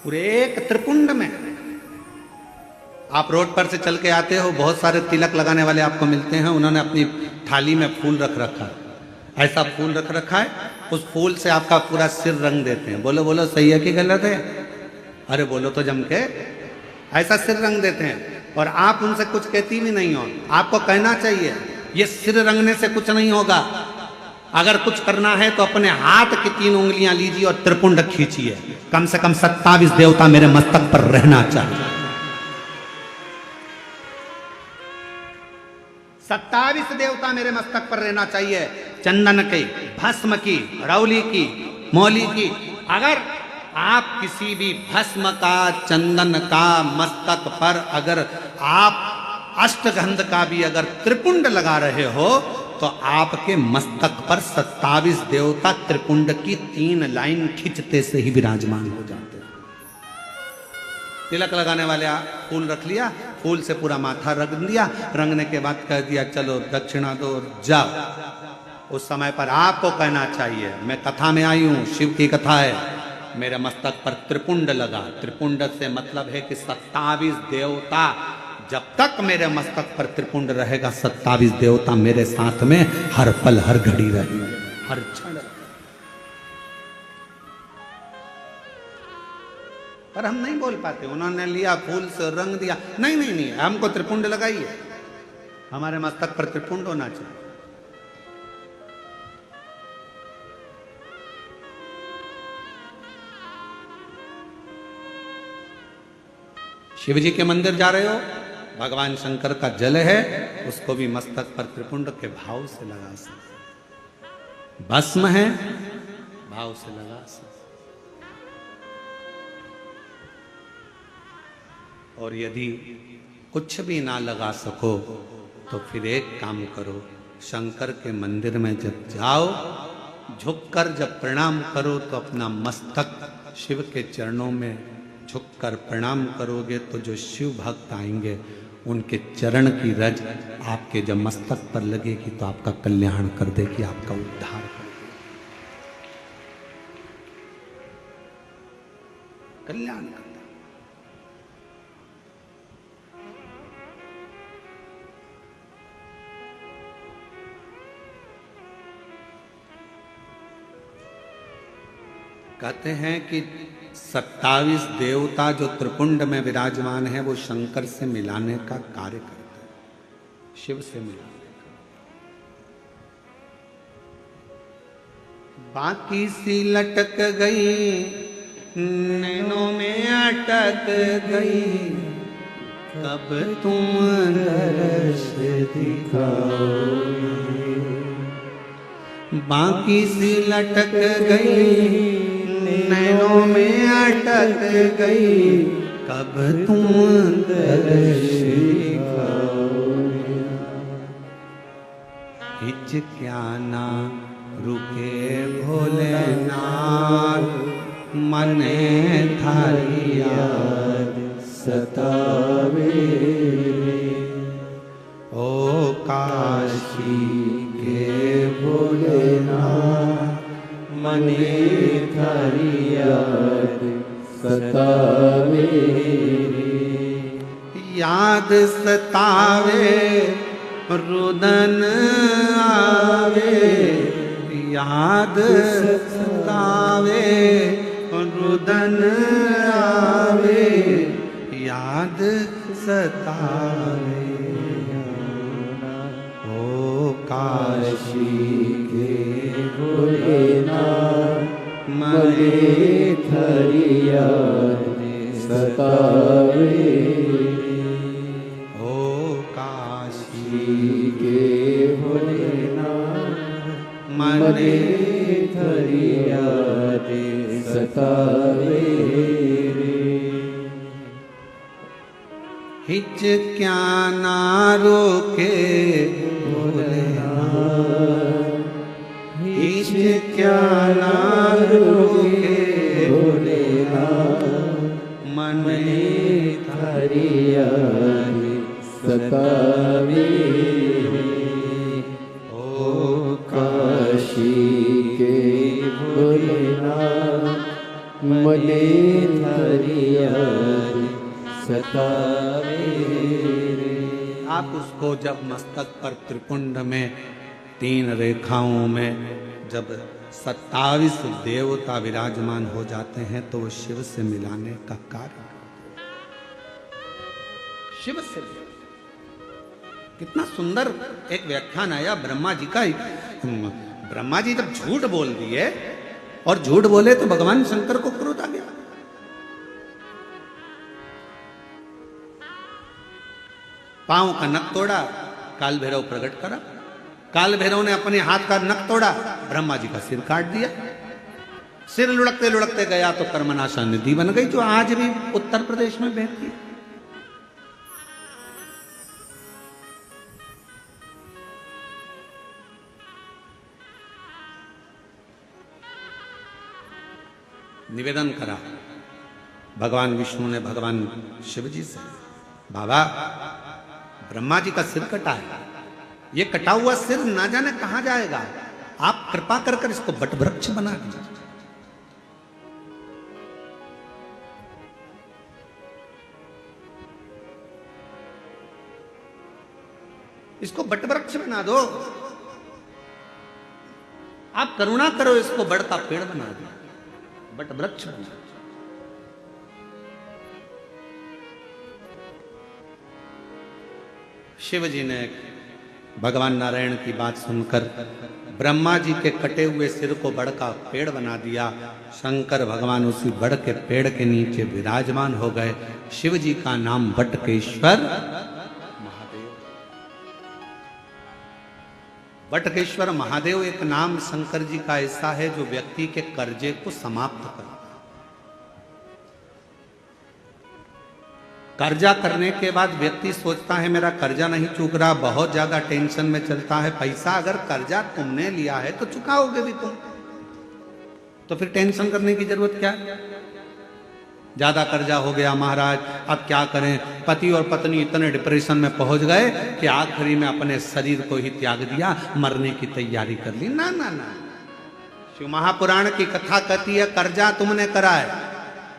पूरे एक त्रिपुंड में आप रोड पर से चल के आते हो, बहुत सारे तिलक लगाने वाले आपको मिलते हैं। उन्होंने अपनी थाली में फूल रख रखा है, ऐसा फूल रख रखा है, उस फूल से आपका पूरा सिर रंग देते हैं। बोलो बोलो सही है कि गलत है? अरे बोलो तो जम के। ऐसा सिर रंग देते हैं और आप उनसे कुछ कहती भी नहीं हो। आपको कहना चाहिए ये सिर रंगने से कुछ नहीं होगा। अगर कुछ करना है तो अपने हाथ की 3 उंगलियां लीजिए और त्रिपुंड खींचिए। कम से कम 27 देवता मेरे मस्तक पर रहना चाहिए। 27 देवता मेरे मस्तक पर रहना चाहिए। चंदन की, भस्म की, रौली की, मौली की। अगर आप किसी भी भस्म का, चंदन का मस्तक पर अगर आप अष्टगंध का भी अगर त्रिपुंड लगा रहे हो तो आपके मस्तक पर 27 देवता त्रिपुंड की 3 लाइन खींचते से ही विराजमान हो जाते हैं। तिलक लगाने वाले फूल रख लिया, फूल से पूरा माथा रंग दिया, रंगने के बाद कह दिया चलो दक्षिणा दो जाओ। उस समय पर आपको कहना चाहिए मैं कथा में आई हूं, शिव की कथा है, मेरे मस्तक पर त्रिपुंड लगा। त्रिपुंड से मतलब है कि 27 देवता, जब तक मेरे मस्तक पर त्रिपुंड रहेगा 27 देवता मेरे साथ में हर पल हर घड़ी रहेंगे, हर क्षण। पर हम नहीं बोल पाते। उन्होंने लिया फूल से रंग दिया, नहीं नहीं नहीं, हमको त्रिपुंड लगाइए, हमारे मस्तक पर त्रिपुंड होना चाहिए। शिव जी के मंदिर जा रहे हो, भगवान शंकर का जल है, उसको भी मस्तक पर त्रिपुंड के भाव से लगा सकते। भस्म है, भाव से लगा सकते। और यदि कुछ भी ना लगा सको तो फिर एक काम करो, शंकर के मंदिर में जब जाओ, झुककर जब प्रणाम करो तो अपना मस्तक शिव के चरणों में झुककर प्रणाम करोगे तो जो शिव भक्त आएंगे उनके चरण की रज आपके जब मस्तक पर लगेगी तो आपका कल्याण कर देगी, आपका उद्धार कर देगी, कल्याण कर देगी। कहते हैं कि 27 देवता जो त्रिपुंड में विराजमान है वो शंकर से मिलाने का कार्य करते हैं, शिव से मिलाने का। बाकी सी लटक गई नैनों में अटक गई, कब तुम दर्श दिखाओगे। बाकी सी लटक गई नैनों में अटक गई, कब तुम दर्श दिखाओगे। हिचक्याना रुके भोलेनाथ, मने थारी याद सतावे। ओ काशी के भोलेनाथ, मने थारी याद सतावे। याद सतावे रुदन आवे, याद सतावे रुदन आवे, याद सतावे। ओ काशी के भोलेनाथ, मने थारी याद सतावे। ओ काशी के भोलेनाथ, मने थारी याद सतावे। हिचक्याना रोके भोलेनाथ, हिचक्याना रोके भोलेनाथ, मने थारी याद सतावे। ओ काशी के भोलेनाथ, मने थारी याद सतावे। आप उसको जब मस्तक पर त्रिपुंड में 3 रेखाओं में जब 27 देवता विराजमान हो जाते हैं तो वो शिव से मिलाने का कार्य करते हैं। शिव से कितना सुंदर एक व्याख्यान आया ब्रह्मा जी का। ब्रह्मा जी जब झूठ बोल दिए और झूठ बोले तो भगवान शंकर को क्रोध आ गया। पांव का नख तोड़ा, काल भैरव प्रकट करा, काल भैरव ने अपने हाथ का नख तोड़ा, ब्रह्मा जी का सिर काट दिया। सिर लुढ़कते लुढ़कते गया तो कर्मनाशा नदी बन गई, जो आज भी उत्तर प्रदेश में बहती है। निवेदन करा भगवान विष्णु ने भगवान शिव जी से, बाबा ब्रह्मा जी का सिर कटा है, ये कटा हुआ सिर ना जाने कहां जाएगा, आप कृपा कर कर इसको बट वृक्ष बना दीजिए। इसको बट वृक्ष बना दो, आप करुणा करो, इसको बड़ का पेड़ बना दो, बट वृक्ष बना दो। शिव जी ने भगवान नारायण की बात सुनकर ब्रह्मा जी के कटे हुए सिर को बड़ का पेड़ बना दिया। शंकर भगवान उसी बड़ के पेड़ के नीचे विराजमान हो गए। शिव जी का नाम बटकेश्वर महादेव। बटकेश्वर महादेव एक नाम शंकर जी का ऐसा है जो व्यक्ति के कर्जे को समाप्त करता है। कर्जा करने के बाद व्यक्ति सोचता है मेरा कर्जा नहीं चूक रहा, बहुत ज्यादा टेंशन में चलता है। पैसा अगर कर्जा तुमने लिया है तो चुकाओगे भी तुम, तो फिर टेंशन करने की जरूरत क्या है। ज्यादा कर्जा हो गया महाराज, अब क्या करें। पति और पत्नी इतने डिप्रेशन में पहुंच गए कि आखिरी में अपने शरीर को ही त्याग दिया, मरने की तैयारी कर ली। ना ना ना, शिव महापुराण की कथा कहती है कर्जा तुमने करा है,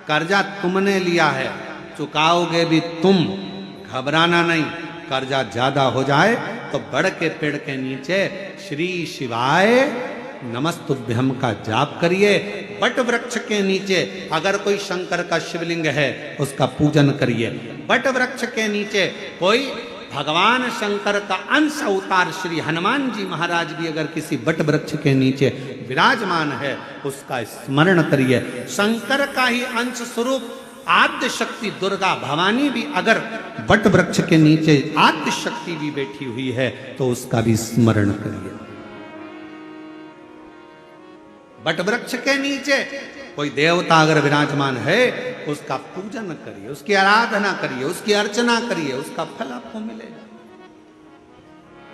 कर्जा तुमने लिया है, चुकाओगे भी तुम, घबराना नहीं। कर्जा ज्यादा हो जाए तो बड़ के पेड़ के नीचे श्री शिवाय नमस्तुभ्यम का जाप करिए। बट वृक्ष के नीचे अगर कोई शंकर का शिवलिंग है उसका पूजन करिए। बट वृक्ष के नीचे कोई भगवान शंकर का अंश अवतार श्री हनुमान जी महाराज भी अगर किसी बट वृक्ष के नीचे विराजमान है उसका स्मरण करिए। शंकर का ही अंश स्वरूप आद्य शक्ति दुर्गा भवानी भी अगर बट वृक्ष के नीचे आद्य शक्ति भी बैठी हुई है तो उसका भी स्मरण करिए। बट वृक्ष के नीचे कोई देवता अगर विराजमान है उसका पूजन करिए, उसकी आराधना करिए, उसकी अर्चना करिए, उसका फल आपको मिलेगा,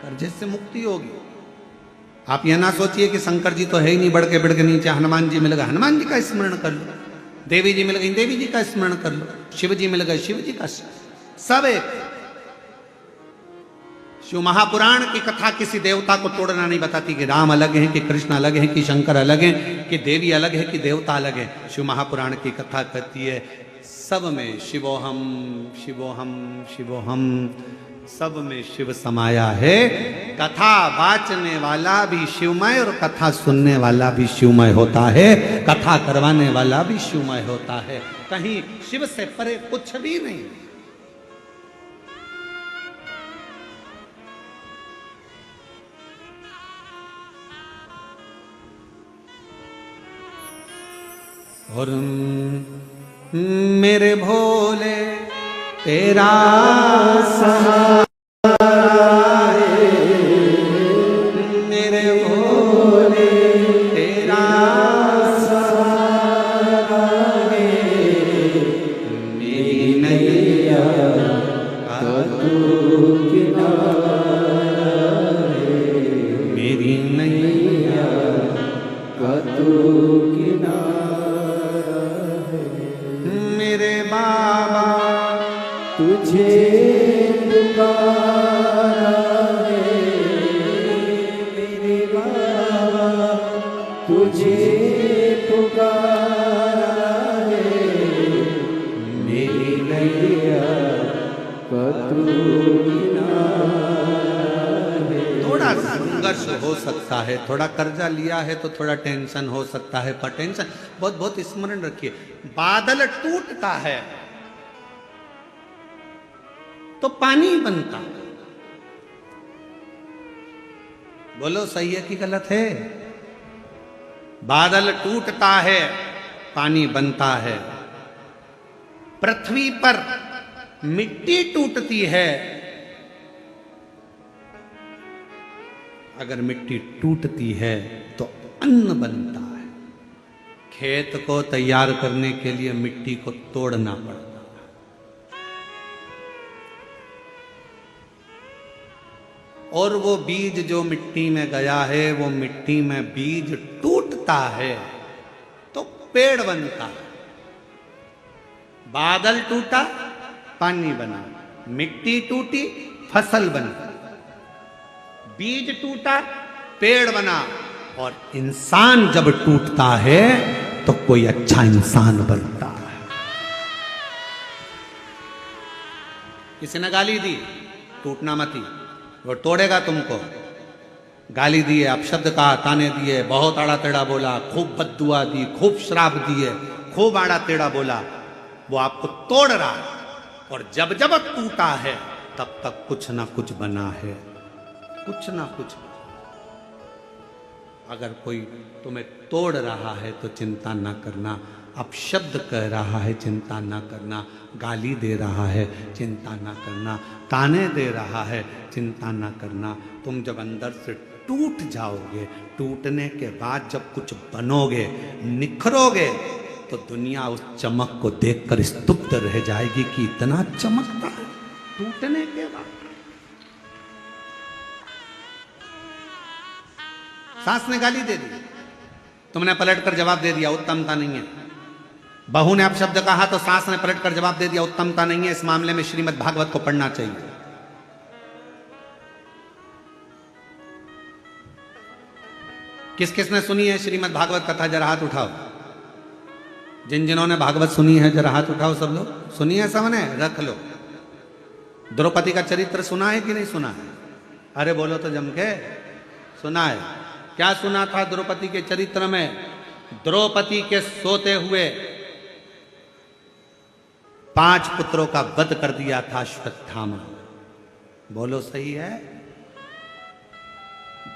कर्जे से मुक्ति होगी। आप यह ना सोचिए कि शंकर जी तो है ही नहीं, बढ़ के नीचे हनुमान जी मिल गए, हनुमान जी का स्मरण कर लो। देवी जी मिल गई, देवी जी का स्मरण कर लो। शिव जी मिल गए, शिव जी का। सब एक। शिव महापुराण की कथा किसी देवता को तोड़ना नहीं बताती कि राम अलग है, कि कृष्ण अलग है, कि शंकर अलग है, कि देवी अलग है, कि देवता अलग है। शिव महापुराण की कथा कहती है सब में शिवोहम शिवोहम शिवोहम, सब में शिव समाया है। कथा वाचने वाला भी शिवमय और कथा सुनने वाला भी शिवमय होता है, कथा करवाने वाला भी शिवमय होता है। कहीं शिव से परे कुछ भी नहीं। और मेरे भोले तेरा सहारा है, मेरे भोले तेरा सहारा है, मेरी नैया का तू किनारा है, मेरी नैया का तू किनारा है। मेरे बाबा तुझे पुकारा है, मेरे बाबा तुझे पुकारा है, मेरी नैया का तू किनारा है। थोड़ा संघर्ष हो सकता है, थोड़ा कर्जा लिया है तो थोड़ा टेंशन हो सकता है, पर टेंशन बहुत बहुत स्मरण रखिए। बादल टूटता है तो पानी बनता। बोलो सही है कि गलत है? बादल टूटता है पानी बनता है। पृथ्वी पर मिट्टी टूटती है, अगर मिट्टी टूटती है तो अन्न बनता है। खेत को तैयार करने के लिए मिट्टी को तोड़ना पड़ता है। और वो बीज जो मिट्टी में गया है, वो मिट्टी में बीज टूटता है तो पेड़ बनता है। बादल टूटा पानी बना, मिट्टी टूटी फसल बनी, बीज टूटा पेड़ बना। और इंसान जब टूटता है तो कोई अच्छा इंसान बनता है। किसी ने गाली दी, टूटना मत ही, वो तोड़ेगा तुमको। गाली दिए, अपशब्द कहा, ताने दिए, बहुत आड़ा टेढ़ा बोला, खूब बद्दुआ दी, खूब श्राप दिए, खूब आड़ा टेढ़ा बोला, वो आपको तोड़ रहा है। और जब जब टूटा है तब तक कुछ ना कुछ बना है, कुछ ना कुछ। अगर कोई तुम्हें तोड़ रहा है तो चिंता ना करना, अपशब्द कह रहा है चिंता ना करना, गाली दे रहा है चिंता ना करना, ताने दे रहा है चिंता ना करना। तुम जब अंदर से टूट जाओगे, टूटने के बाद जब कुछ बनोगे, निखरोगे, तो दुनिया उस चमक को देखकर स्तब्ध रह जाएगी कि इतना चमकता है टूटने के बाद। सास ने गाली दे दी, तुमने पलटकर जवाब दे दिया, उत्तमता नहीं है। बहू ने अपशब्द कहा तो सास ने पलट कर जवाब दे दिया, उत्तमता नहीं है, इस मामले में श्रीमद् भागवत को पढ़ना चाहिए। किस किसने सुनी है श्रीमद् भागवत कथा? जरा हाथ उठाओ। जिन जिन्होंने भागवत सुनी है जरा हाथ उठाओ। सब लोग सुनी है? सबने रख लो। द्रौपदी का चरित्र सुना है कि नहीं सुना है? अरे बोलो तो जम के। सुना है। क्या सुना था द्रौपदी के चरित्र में? द्रौपदी के सोते हुए 5 पुत्रों का वध कर दिया था अश्वत्थामा। बोलो सही है?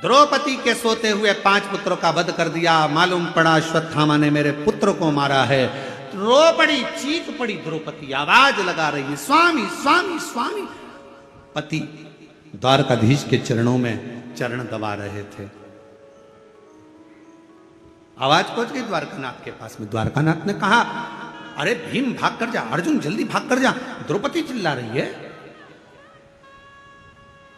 द्रौपदी के सोते हुए 5 पुत्रों का वध कर दिया। मालूम पड़ा अश्वत्थामा ने मेरे पुत्र को मारा है। रो पड़ी, चीख पड़ी द्रौपदी, आवाज लगा रही है, स्वामी स्वामी स्वामी। पति द्वारकाधीश के चरणों में चरण दबा रहे थे। आवाज पहुंच गई द्वारकानाथ के पास में। द्वारकानाथ ने कहा, अरे भीम भाग कर जा, अर्जुन जल्दी भाग कर जा, द्रौपदी चिल्ला रही है।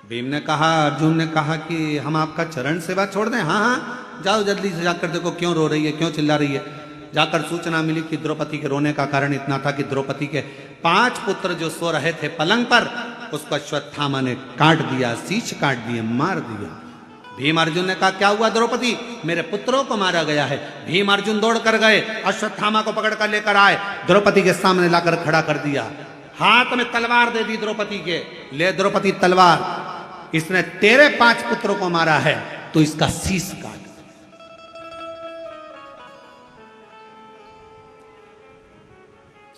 भीम ने कहा, अर्जुन ने कहा कि हम आपका चरण सेवा छोड़ दें? हाँ हाँ जाओ, जल्दी से जाकर देखो क्यों रो रही है, क्यों चिल्ला रही है। जाकर सूचना मिली कि द्रौपदी के रोने का कारण इतना था कि द्रौपदी के 5 पुत्र जो सो रहे थे पलंग पर, उसको अश्वत्थामा ने काट दिया, शीश काट दिए, मार दिया। भीम अर्जुन ने कहा, क्या हुआ द्रौपदी? मेरे पुत्रों को मारा गया है। भीम अर्जुन दौड़ कर गए, अश्वत्थामा को पकड़ कर लेकर आए, द्रौपदी के सामने लाकर खड़ा कर दिया, हाथ में तलवार दे दी द्रौपदी के। ले द्रौपदी तलवार, इसने तेरे 5 पुत्रों को मारा है तो इसका शीश काट।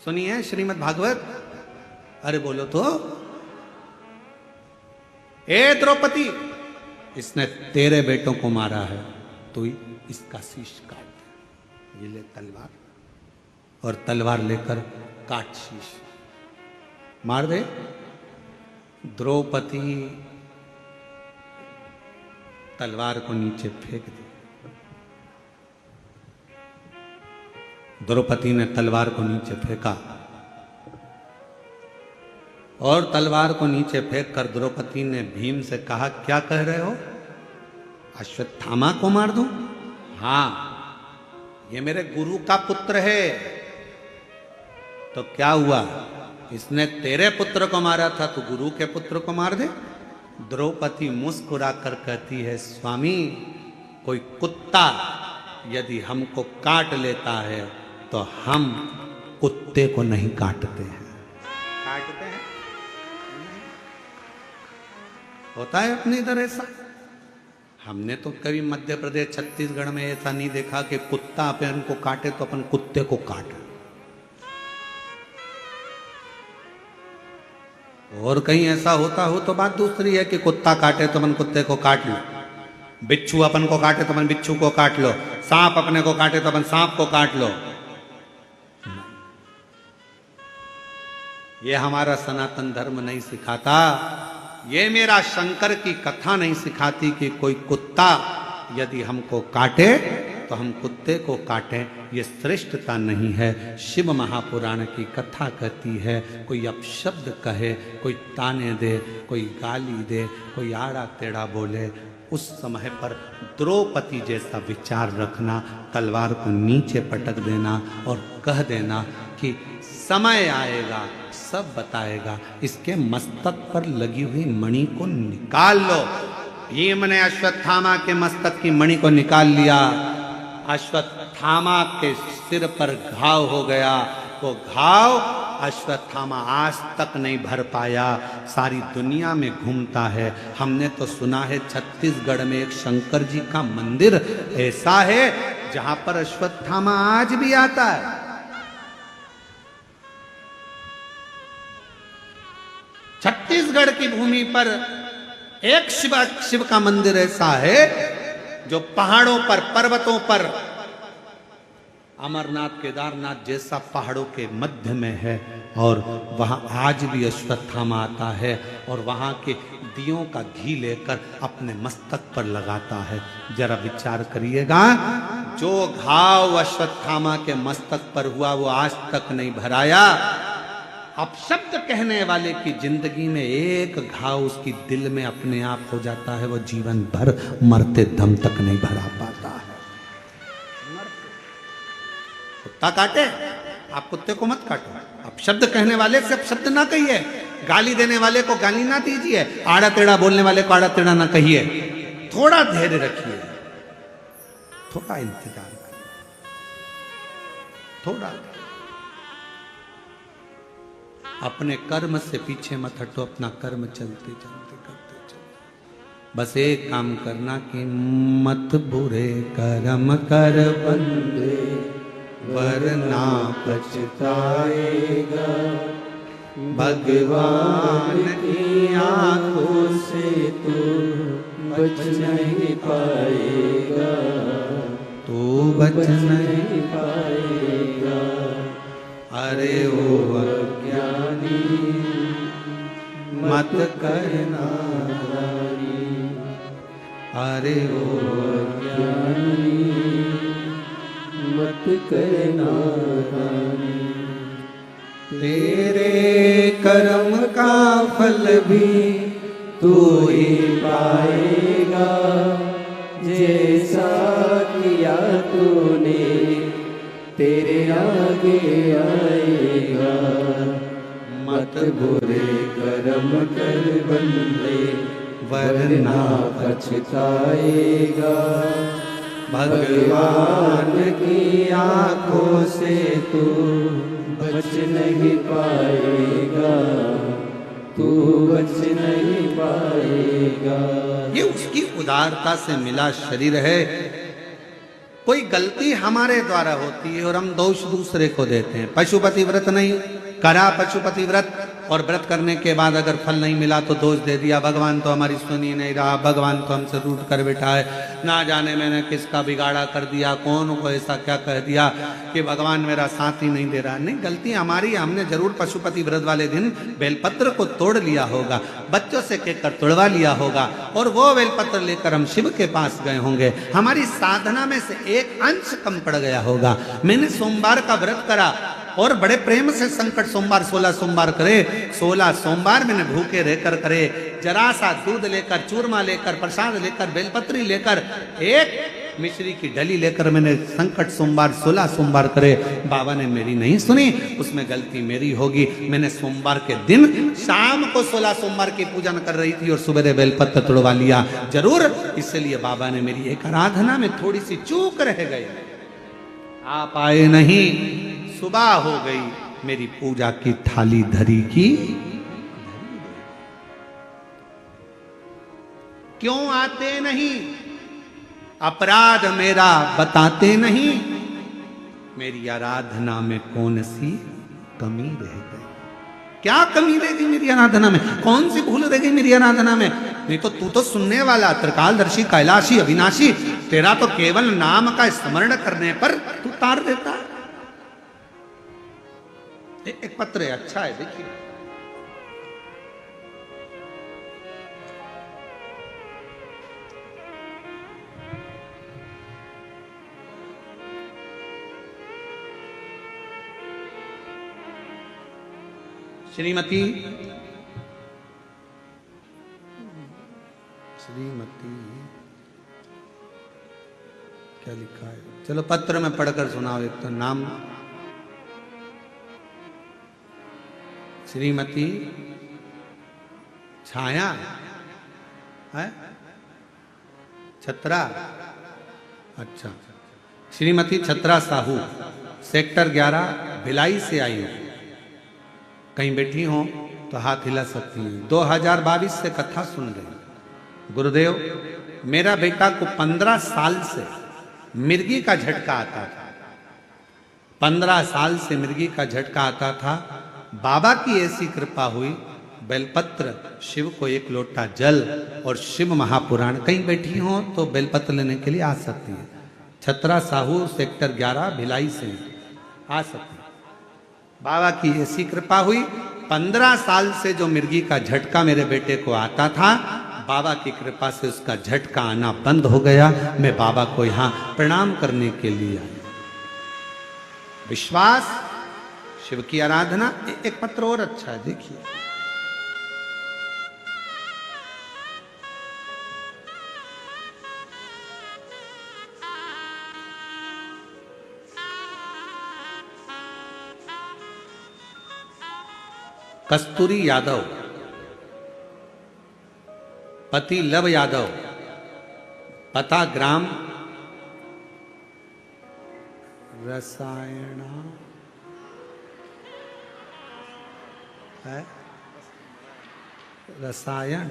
सुनिए श्रीमद् भागवत। अरे बोलो तो। ए द्रौपदी, इसने तेरे बेटों को मारा है तो इसका शीश काट। ये ले तलवार, और तलवार लेकर काट शीश, मार दे। द्रौपदी तलवार को नीचे फेंक दी। द्रौपदी ने तलवार को नीचे फेंका, और तलवार को नीचे फेंक कर द्रौपदी ने भीम से कहा, क्या कह रहे हो? अश्वत्थामा को मार दूं? हाँ, ये मेरे गुरु का पुत्र है। तो क्या हुआ? इसने तेरे पुत्र को मारा था तो गुरु के पुत्र को मार दे। द्रौपदी मुस्कुरा कर कहती है, स्वामी, कोई कुत्ता यदि हमको काट लेता है तो हम कुत्ते को नहीं काटते हैं। काटते हैं? होता है अपनी इधर ऐसा। हमने तो कभी मध्य प्रदेश छत्तीसगढ़ में ऐसा नहीं देखा कि कुत्ता अपन को काटे तो अपन कुत्ते को काटे। और कहीं ऐसा होता हो तो बात दूसरी है कि कुत्ता काटे तो अपन कुत्ते को काट लो, बिच्छू अपन को काटे तो अपन बिच्छू को काट लो, सांप अपने को काटे तो अपन सांप को काट लो। ये हमारा सनातन धर्म नहीं सिखाता, ये मेरा शंकर की कथा नहीं सिखाती कि कोई कुत्ता यदि हमको काटे तो हम कुत्ते को काटें। ये श्रेष्ठता नहीं है। शिव महापुराण की कथा कहती है, कोई अपशब्द कहे, कोई ताने दे, कोई गाली दे, कोई आड़ा टेढ़ा बोले, उस समय पर द्रौपदी जैसा विचार रखना, तलवार को नीचे पटक देना और कह देना कि समय आएगा सब बताएगा। इसके मस्तक पर लगी हुई मणि को निकाल लो। भीम ने अश्वत्थामा के मस्तक की मणि को निकाल लिया। अश्वत्थामा के सिर पर घाव हो गया। वो घाव अश्वत्थामा आज तक नहीं भर पाया, सारी दुनिया में घूमता है। हमने तो सुना है छत्तीसगढ़ में एक शंकर जी का मंदिर ऐसा है जहां पर अश्वत्थामा आज भी आता है। छत्तीसगढ़ की भूमि पर एक शिव का मंदिर ऐसा है जो पहाड़ों पर, पर्वतों पर, अमरनाथ केदारनाथ जैसा पहाड़ों के मध्य में है, और वहां आज भी अश्वत्थामा आता है और वहां के दियों का घी लेकर अपने मस्तक पर लगाता है। जरा विचार करिएगा, जो घाव अश्वत्थामा के मस्तक पर हुआ वो आज तक नहीं भराया। अपशब्द कहने वाले की जिंदगी में एक घाव उसकी दिल में अपने आप हो जाता है, वो जीवन भर मरते दम तक नहीं भरा पाता है। कुत्ता काटे, आप कुत्ते को मत काटो। अब शब्द कहने वाले से शब्द ना कहिए, गाली देने वाले को गाली ना दीजिए, आड़ा टेढ़ा बोलने वाले को आड़ा टेढ़ा ना कहिए। थोड़ा धैर्य रखिए, थोड़ा इंतजार करिए, थोड़ा। अपने कर्म से पीछे मत हटो, अपना कर्म चलते चलते करते चलो। बस एक काम करना कि मत बुरे कर्म कर बंदे, वरना पछताएगा। भगवान की आंखों से तू बच नहीं पाएगा, तू बच नहीं नहीं पाएगा। अरे ओ अज्ञानी मत करना, अरे ओ अज्ञानी मत करना। तेरे कर्म का फल भी तू ही पाएगा, जैसा किया तूने तेरे आगे आएगा। मत बुरे कर्म कर बंदे, वरना पछताएगा। भगवान की आंखों से तू बच नहीं पाएगा, तू बच नहीं पाएगा। ये उसकी उदारता से मिला शरीर है। कोई गलती हमारे द्वारा होती है और हम दोष दूसरे को देते हैं। पशुपति व्रत नहीं करा, पशुपति व्रत, और व्रत करने के बाद अगर फल नहीं मिला तो दोष दे दिया, भगवान तो हमारी सुन ही नहीं रहा, भगवान तो हमसे रूठ कर बैठा है, ना जाने मैंने किसका बिगाड़ा कर दिया, कौन को ऐसा क्या कह दिया कि भगवान मेरा साथ ही नहीं दे रहा। नहीं, गलती हमारी, हमने जरूर पशुपति व्रत वाले दिन बेलपत्र को तोड़ लिया होगा, बच्चों से कहकर तोड़वा लिया होगा, और वो बेलपत्र लेकर हम शिव के पास गए होंगे। हमारी साधना में से एक अंश कम पड़ गया होगा। मैंने सोमवार का व्रत करा और बड़े प्रेम से संकट सोमवार 16 सोमवार करे, 16 सोमवार मैंने भूखे रहकर करे, जरा सा दूध लेकर, चूरमा लेकर, प्रसाद लेकर, बेलपत्री लेकर, एक मिश्री की डली लेकर मैंने संकट सोमवार 16 सोमवार करे। बाबा ने मेरी नहीं सुनी, उसमें गलती मेरी होगी। मैंने सोमवार के दिन शाम को 16 सोमवार की पूजन कर रही थी और सुबह बेलपत्र तोड़वा लिया जरूर, इसलिए बाबा ने मेरी एक आराधना में थोड़ी सी चूक रह गई। आप आए नहीं, सुबह हो गई, मेरी पूजा की थाली धरी की। क्यों आते नहीं? अपराध मेरा बताते नहीं। मेरी आराधना में कौन सी कमी रह गई? क्या कमी रह गई मेरी आराधना में? कौन सी भूल रह गई मेरी आराधना में? नहीं तो तू तो सुनने वाला, त्रिकालदर्शी, कैलाशी, अविनाशी, तेरा तो केवल नाम का स्मरण करने पर तू तार देता। एक पत्र है, अच्छा है, देखिए। श्रीमती क्या लिखा है? चलो पत्र में पढ़कर सुनाओ। एक तो नाम श्रीमती छाया है, छत्रा, अच्छा, श्रीमती छत्रा साहू, सेक्टर 11 भिलाई से आई हो। कहीं बैठी हो तो हाथ हिला सकती हैं। 2022 से कथा सुन रही। गुरुदेव, मेरा बेटा को 15 साल से मिर्गी का झटका आता था। 15 साल से मिर्गी का झटका आता था। बाबा की ऐसी कृपा हुई, बेलपत्र, शिव को एक लोटा जल और शिव महापुराण, कहीं बैठी हो तो बेलपत्र लेने के लिए आ सकती है। छत्रा साहू, सेक्टर 11 भिलाई से आ सकती है। बाबा की ऐसी कृपा हुई, 15 साल से जो मिर्गी का झटका मेरे बेटे को आता था, बाबा की कृपा से उसका झटका आना बंद हो गया। मैं बाबा को यहाँ प्रणाम करने के लिए आया। विश्वास, शिव की आराधना। एक पत्र और अच्छा है, देखिए। कस्तूरी यादव, पति लव यादव, पता ग्राम रसायण है, रसायन,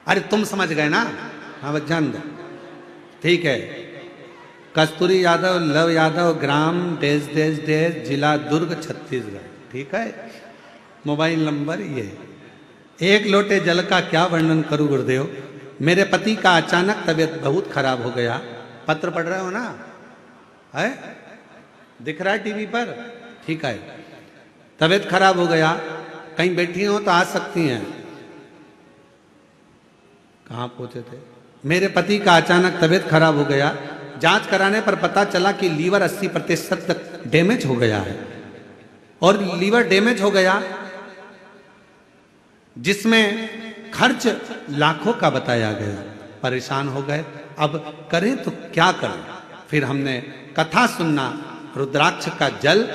अरे तुम समझ गए ना, हाँ बस जान दो, ठीक है। कस्तूरी यादव, लव यादव, ग्राम देश देश देश, जिला दुर्ग, छत्तीसगढ़, ठीक है। मोबाइल नंबर ये। एक लोटे जल का क्या वर्णन करूं गुरुदेव। मेरे पति का अचानक तबीयत बहुत खराब हो गया। पत्र पढ़ रहे हो ना, है दिख रहा है टीवी पर, ठीक है। तबीयत खराब हो गया, कहीं बैठी हो तो आ सकती हैं। कहाँ पहुंचे थे। मेरे पति का अचानक तबीयत खराब हो गया। जांच कराने पर पता चला कि लीवर 80% तक डैमेज हो गया है, और लीवर डैमेज हो गया जिसमें खर्च लाखों का बताया गया। परेशान हो गए, अब करें तो क्या करें। फिर हमने कथा सुनना, रुद्राक्ष का जल,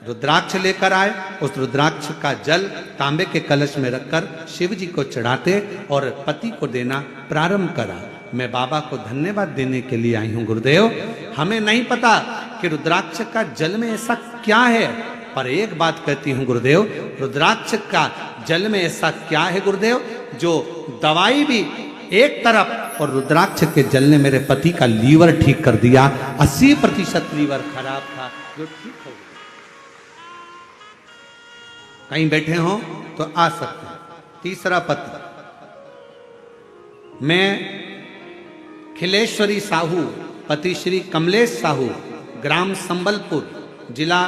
रुद्राक्ष लेकर आए, उस रुद्राक्ष का जल तांबे के कलश में रखकर शिव जी को चढ़ाते और पति को देना प्रारंभ करा। मैं बाबा को धन्यवाद देने के लिए आई हूं गुरुदेव। हमें नहीं पता कि रुद्राक्ष का जल में ऐसा क्या है, पर एक बात कहती हूं गुरुदेव, रुद्राक्ष का जल में ऐसा क्या है गुरुदेव, जो दवाई भी एक तरफ, और रुद्राक्ष के जल ने मेरे पति का लीवर ठीक कर दिया। 80% लीवर खराब था जो ठीक हो गया। कहीं बैठे हो तो आ सकते हैं। तीसरा पत्र, मैं खिलेश्वरी साहू, पति श्री कमलेश साहू, ग्राम संबलपुर, जिला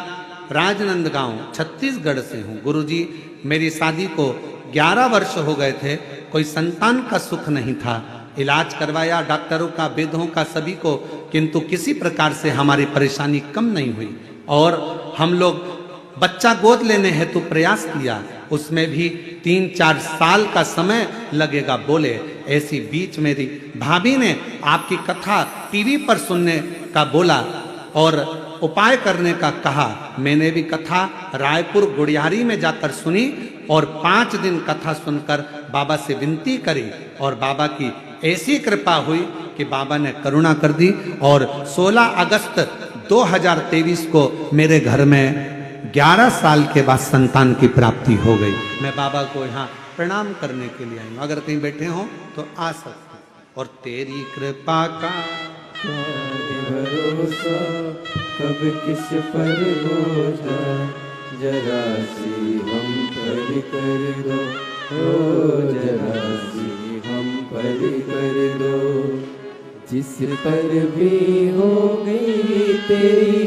राजनंदगांव, छत्तीसगढ़ से हूँ। गुरुजी, मेरी शादी को 11 वर्ष हो गए थे, कोई संतान का सुख नहीं था। इलाज करवाया डॉक्टरों का, वेदों का, सभी को, किंतु किसी प्रकार से हमारी परेशानी कम नहीं हुई। और हम लोग बच्चा गोद लेने हेतु प्रयास किया, उसमें भी 3-4 साल का समय लगेगा बोले। ऐसी बीच मेरी भाभी ने आपकी कथा टीवी पर सुनने का बोला और उपाय करने का कहा। मैंने भी कथा रायपुर गुड़ियारी में जाकर सुनी और 5 दिन कथा सुनकर बाबा से विनती करी, और बाबा की ऐसी कृपा हुई कि बाबा ने करुणा कर दी। और 16 अगस्त 2023 को मेरे घर में 11 साल के बाद संतान की प्राप्ति हो गई। मैं बाबा को यहाँ प्रणाम करने के लिए आई हूँ। अगर कहीं बैठे हो तो आ सकते हैं। और तेरी कृपा का भरोसा कब किस पर हो जाए, जरा सी हम पर कर दो, ओ जरा सी हम पर कर दो। जिस पर भी हो गई तेरी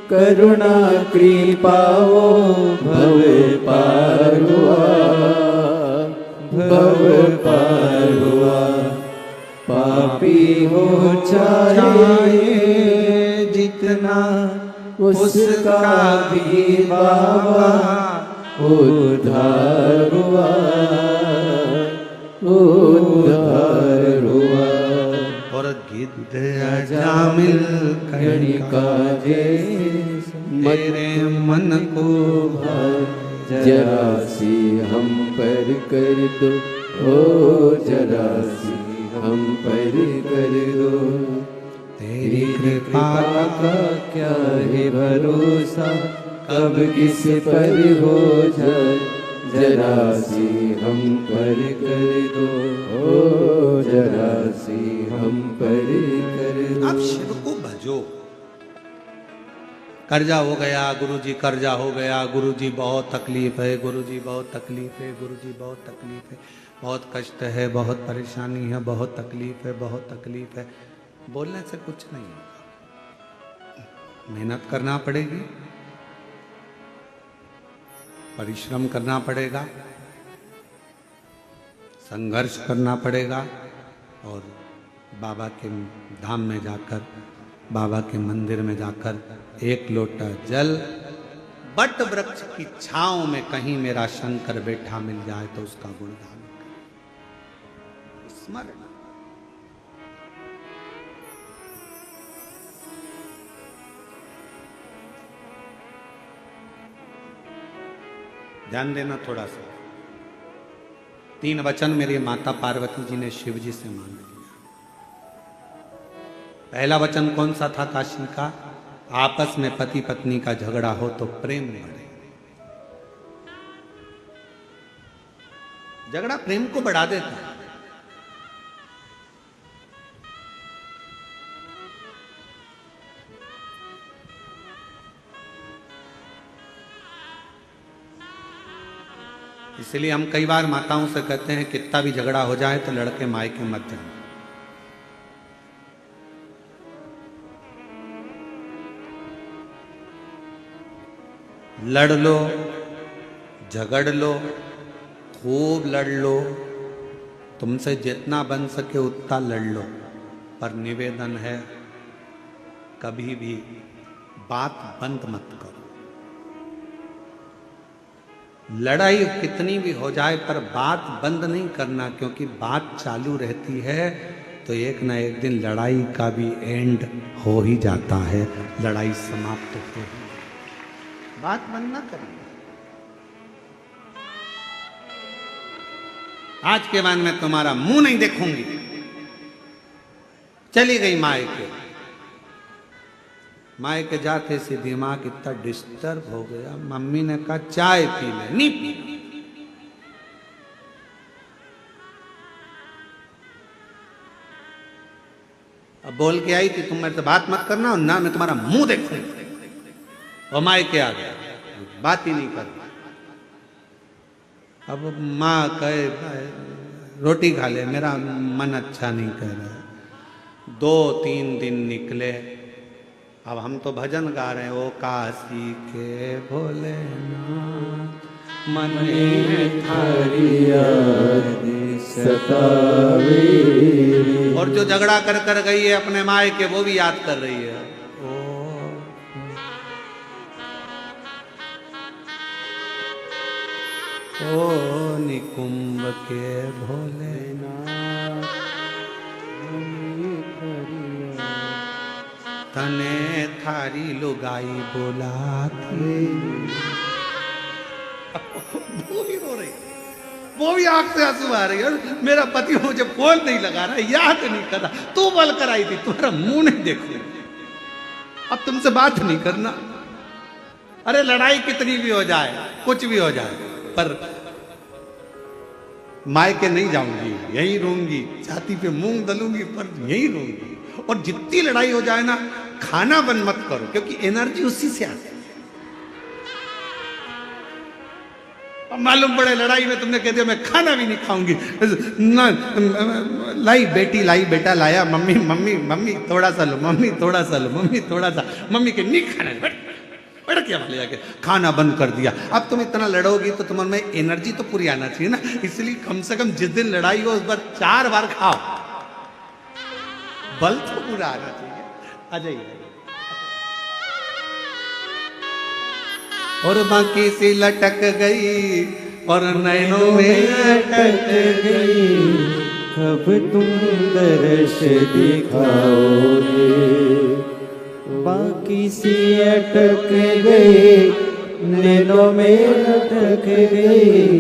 करुणा कृपा, वो भव पार हुआ, भव पार हुआ। पापी हो चाहे जितना, उसका भी बाबा उद्धार हुआ, उद्धार हुआ। और गिद्ध अजामिल कणिका जैसे मेरे मन को भाए, जरा सी हम पर कर दो, ओ जरा सी हम पर कर दो। तेरी कृपा का क्या है भरोसा, कब किस पर हो जाए, जरा सी हम पर कर दो, ओ जरा सी हम पर कर दो। आप शिव को भजो। कर्जा हो गया गुरुजी, कर्जा हो गया गुरुजी, बहुत तकलीफ है गुरुजी, बहुत तकलीफ है गुरुजी, बहुत तकलीफ है, बहुत कष्ट है, बहुत परेशानी है, बहुत तकलीफ है, बहुत तकलीफ है। बोलने से कुछ नहीं होगा। मेहनत करना पड़ेगी, परिश्रम करना पड़ेगा, संघर्ष करना पड़ेगा, और बाबा के धाम में जाकर, बाबा के मंदिर में जाकर एक लोटा जल बट वृक्ष की छांव में कहीं मेरा शंकर बैठा मिल जाए तो उसका गुणगान करें। स्मरण। ध्यान देना थोड़ा सा। 3 वचन मेरी माता पार्वती जी ने शिव जी से मांग लिया। पहला वचन कौन सा था काशी का? आपस में पति पत्नी का झगड़ा हो तो प्रेम बढ़े। झगड़ा प्रेम को बढ़ा देता है। इसलिए हम कई बार माताओं से कहते हैं कितना भी झगड़ा हो जाए तो लड़के मायके मत जाओ। लड़ लो, झगड़ लो, खूब लड़ लो, तुमसे जितना बन सके उतना लड़ लो, पर निवेदन है कभी भी बात बंद मत करो। लड़ाई कितनी भी हो जाए पर बात बंद नहीं करना, क्योंकि बात चालू रहती है तो एक ना एक दिन लड़ाई का भी एंड हो ही जाता है, लड़ाई समाप्त हो ही। बात बंद ना करना। आज के बाद मैं तुम्हारा मुंह नहीं देखूंगी। चली गई मायके। मायके जाते से दिमाग इतना डिस्टर्ब हो गया, मम्मी ने कहा चाय पी ले, नहीं पी। अब बोल के आई थी तुम मेरे से बात मत करना और ना मैं तुम्हारा मुंह देखूंगी। और मायके आ गया, बात ही नहीं कर। अब माँ कहे रोटी खा ले, मेरा मन अच्छा नहीं कर रहा। 2-3 दिन निकले। अब हम तो भजन गा रहे हैं, ओ काशी के भोलेनाथ मने थारी याद सतावे। और जो झगड़ा कर गई है अपने माए के, वो भी याद कर रही है। ओ निकुंभ के भोलेनाथ तने थारी लुगाई बोलाती। वो भी रो रही, वो भी आंख से आंसू आ रही है। मेरा पति मुझे फोन नहीं लगा रहा, याद नहीं कर रहा, तू बोल कर आई थी, तुम्हारा मुंह नहीं देखू, अब तुमसे बात नहीं करना। अरे लड़ाई कितनी भी हो जाए, कुछ भी हो जाए, पर मायके नहीं जाऊंगी, यहीं रहूंगी, छाती पे मूंग दलूंगी, पर यहीं रहूंगी। और जितनी लड़ाई हो जाए ना, खाना बंद मत करो, क्योंकि एनर्जी उसी से आती है। अब मालूम पड़े लड़ाई में तुमने कह दिया मैं खाना भी नहीं खाऊंगी ना, लाई बेटी लाई बेटा लाया, मम्मी मम्मी मम्मी थोड़ा सा लो, मम्मी थोड़ा सा लो, मम्मी थोड़ा सा, मम्मी के नहीं खाना, बैठ क्या वाले जाके खाना बंद कर दिया। अब तुम इतना लड़ोगी तो तुम्हारे में एनर्जी तो पूरी आना चाहिए ना, इसलिए कम से कम जिस दिन लड़ाई हो उस बार 4 बार खाओ, बल तो पूरा आना चाहिए। आ जाइए। और बाकी सी लटक गई और नैनों में अटक गई, कब तुम दर्श दिखाओगे। बाकी सी अटक गई, नैनों में अटक गई,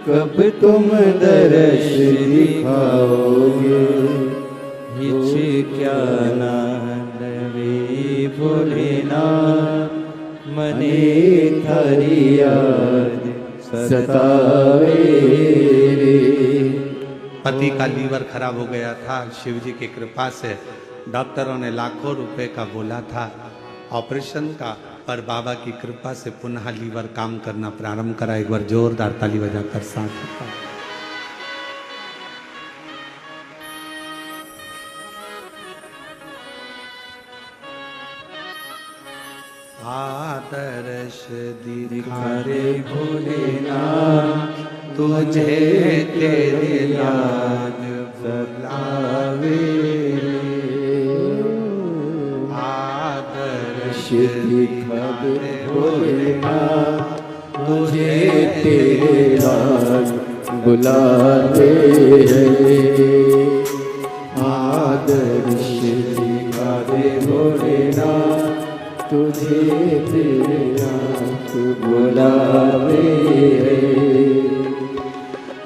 कब तुम दर्श दिखाओगे। क्या नवे भोलेनाथ मने थारी याद सतावे। पति का लीवर खराब हो गया था, शिव जी की कृपा से डॉक्टरों ने लाखों रुपए का बोला था ऑपरेशन का, पर बाबा की कृपा से पुनः लीवर काम करना प्रारंभ करा। एक बार जोरदार ताली बजाकर साथ आदर्श दिखा रे भोलेनाथ, तुझे तेरे याद बुलावे। आदर्श दिखा रे भोलेनाथ, तुझे तेरे याद बुलावे। आदर्श दिखा रे भोलेनाथ, तुझे तेरे आँख बुलावे।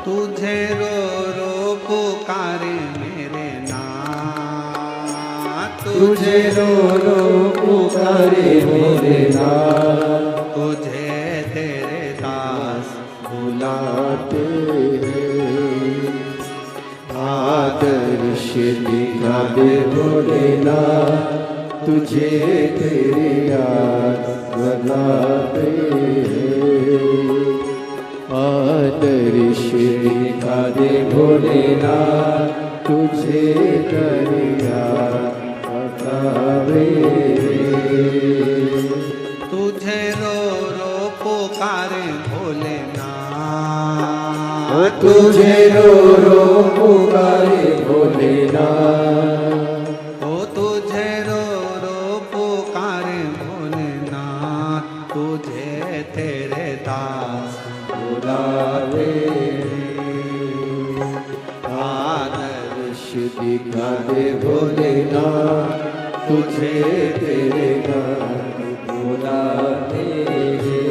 तुझे रो रो पुकारे मेरे नाथ, तुझे रो रो पुकारे मेरे नाथ, तुझे तेरे दास बुलाते हैं। आदर्श दिखा दे भोलेनाथ, तुझे तेरे याद बनाते हैं। आदर्श दिखा दे भोलेनाथ, तुझे तेरे याद बतावे। तुझे रो रो पुकारे भोलेनाथ, तुझे रो रो पुकारे भोलेनाथ, ओ तुझे रो रो पुकारे भोलेनाथ, तुझे तेरे दास बुलावे। आदर्श दिखा दे भोलेनाथ, तुझे तेरे नाम बुलाते हैं।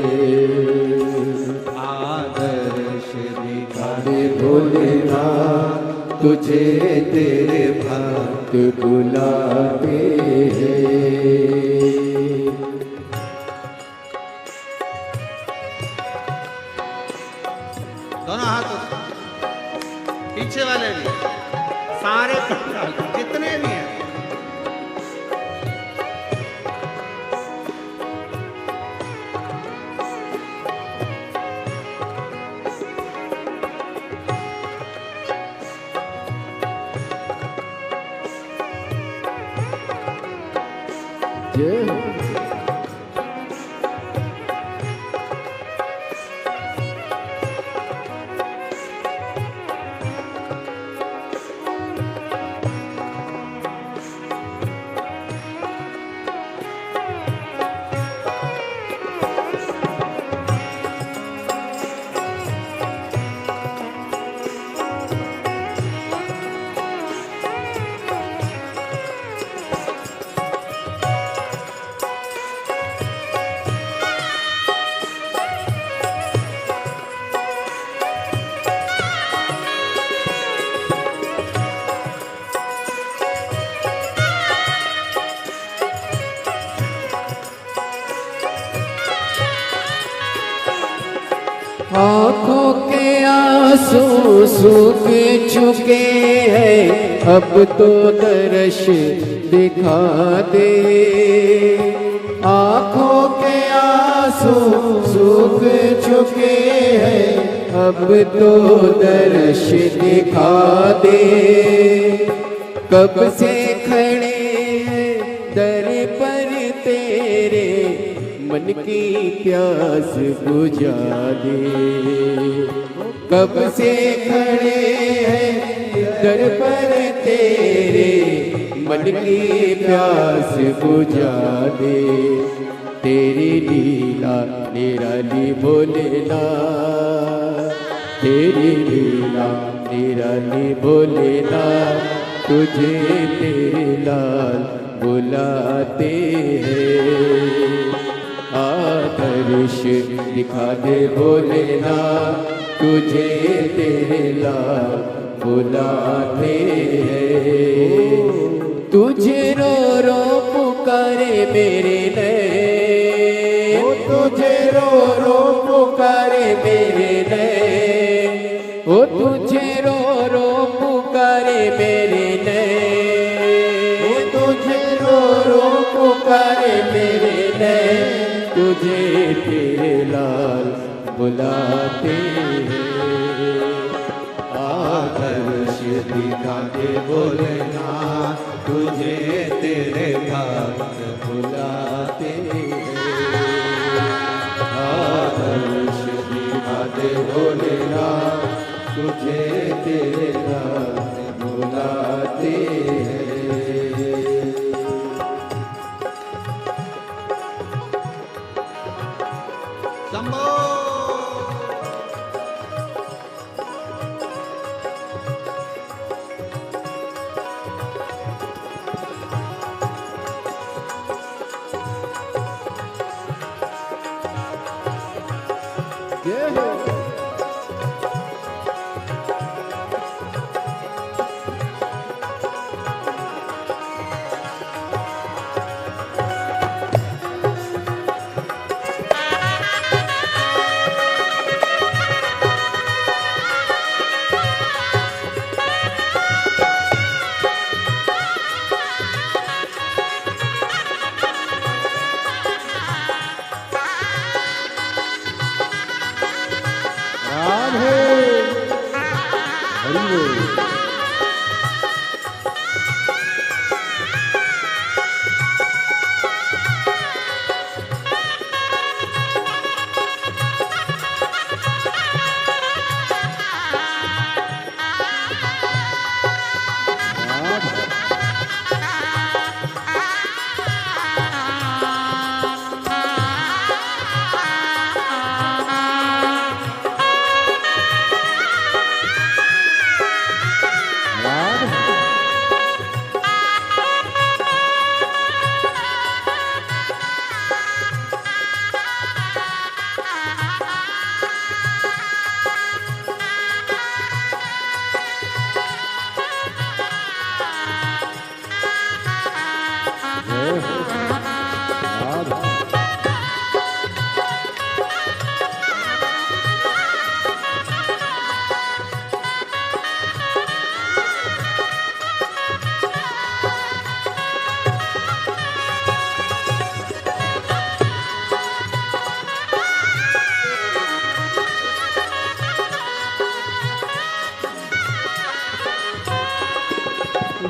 आदर्श दिखा दे भोलेनाथ, तुझे तेरे भक्त बुलाते हैं। दोनों हाथ पीछे वाले भी, सारे जितने भी हैं। जय हो। आँखों के आंसू सूख चुके हैं, अब तो दर्श दिखा दे। आँखों के आंसू सूख चुके हैं, अब तो दर्श दिखा दे। कब से खड़े हैं दर पर तेरे, मन की प्यास बुझा दे। कब से खड़े हैं दर पर तेरे, मन की प्यास बुझा दे। तेरी लीला निराली भोलेनाथ, तेरी लीला निराली भोलेनाथ, तुझे तेरे लाल बुलाते हैं। आदर्श दिखा दे भोलेनाथ, तुझे तेरे लाल बुलाते हैं। तुझे रो रो पुकारे मेरे नैन, तुझे रो रो पुकारे मेरे नैन, ओ तुझे रो रो पुकारे मेरे नैन, तुझे रो रो पुकारे मेरे नैन, तुझे तेरे लाल बुलाते हैं। आदर्श दिखा दे भोलेनाथ, तुझे तेरे भक्त बुलाते हैं। आदर्श दिखा दे भोलेनाथ, तुझे तेरे नाम बुलाते हैं। शंभो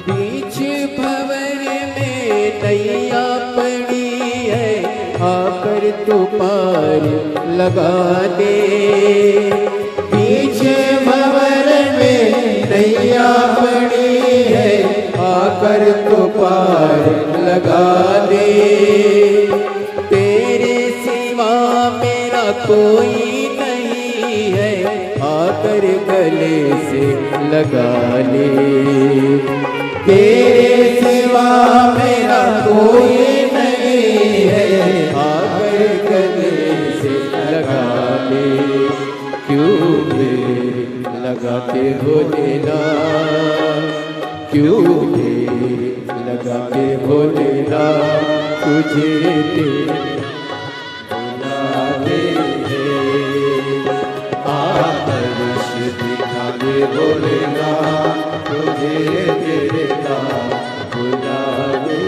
बीच भंवर में नैया पड़ी है, आकर तू पार लगा दे। बीच भंवर में नैया पड़ी है, आकर तू पार लगा दे। तेरे सिवा मेरा कोई नहीं है, आकर गले से लगा ले। तेरे सिवा मेरा कोई नहीं है, आकर गले से लगा ले। क्यों मेरे लगाते हो लेना, क्यों मेरे लगाते हो लेना, तुझे बुलाते हैं। आदर्श दिखा दे बोलेना, तुझे तेरे नाम बुलावे।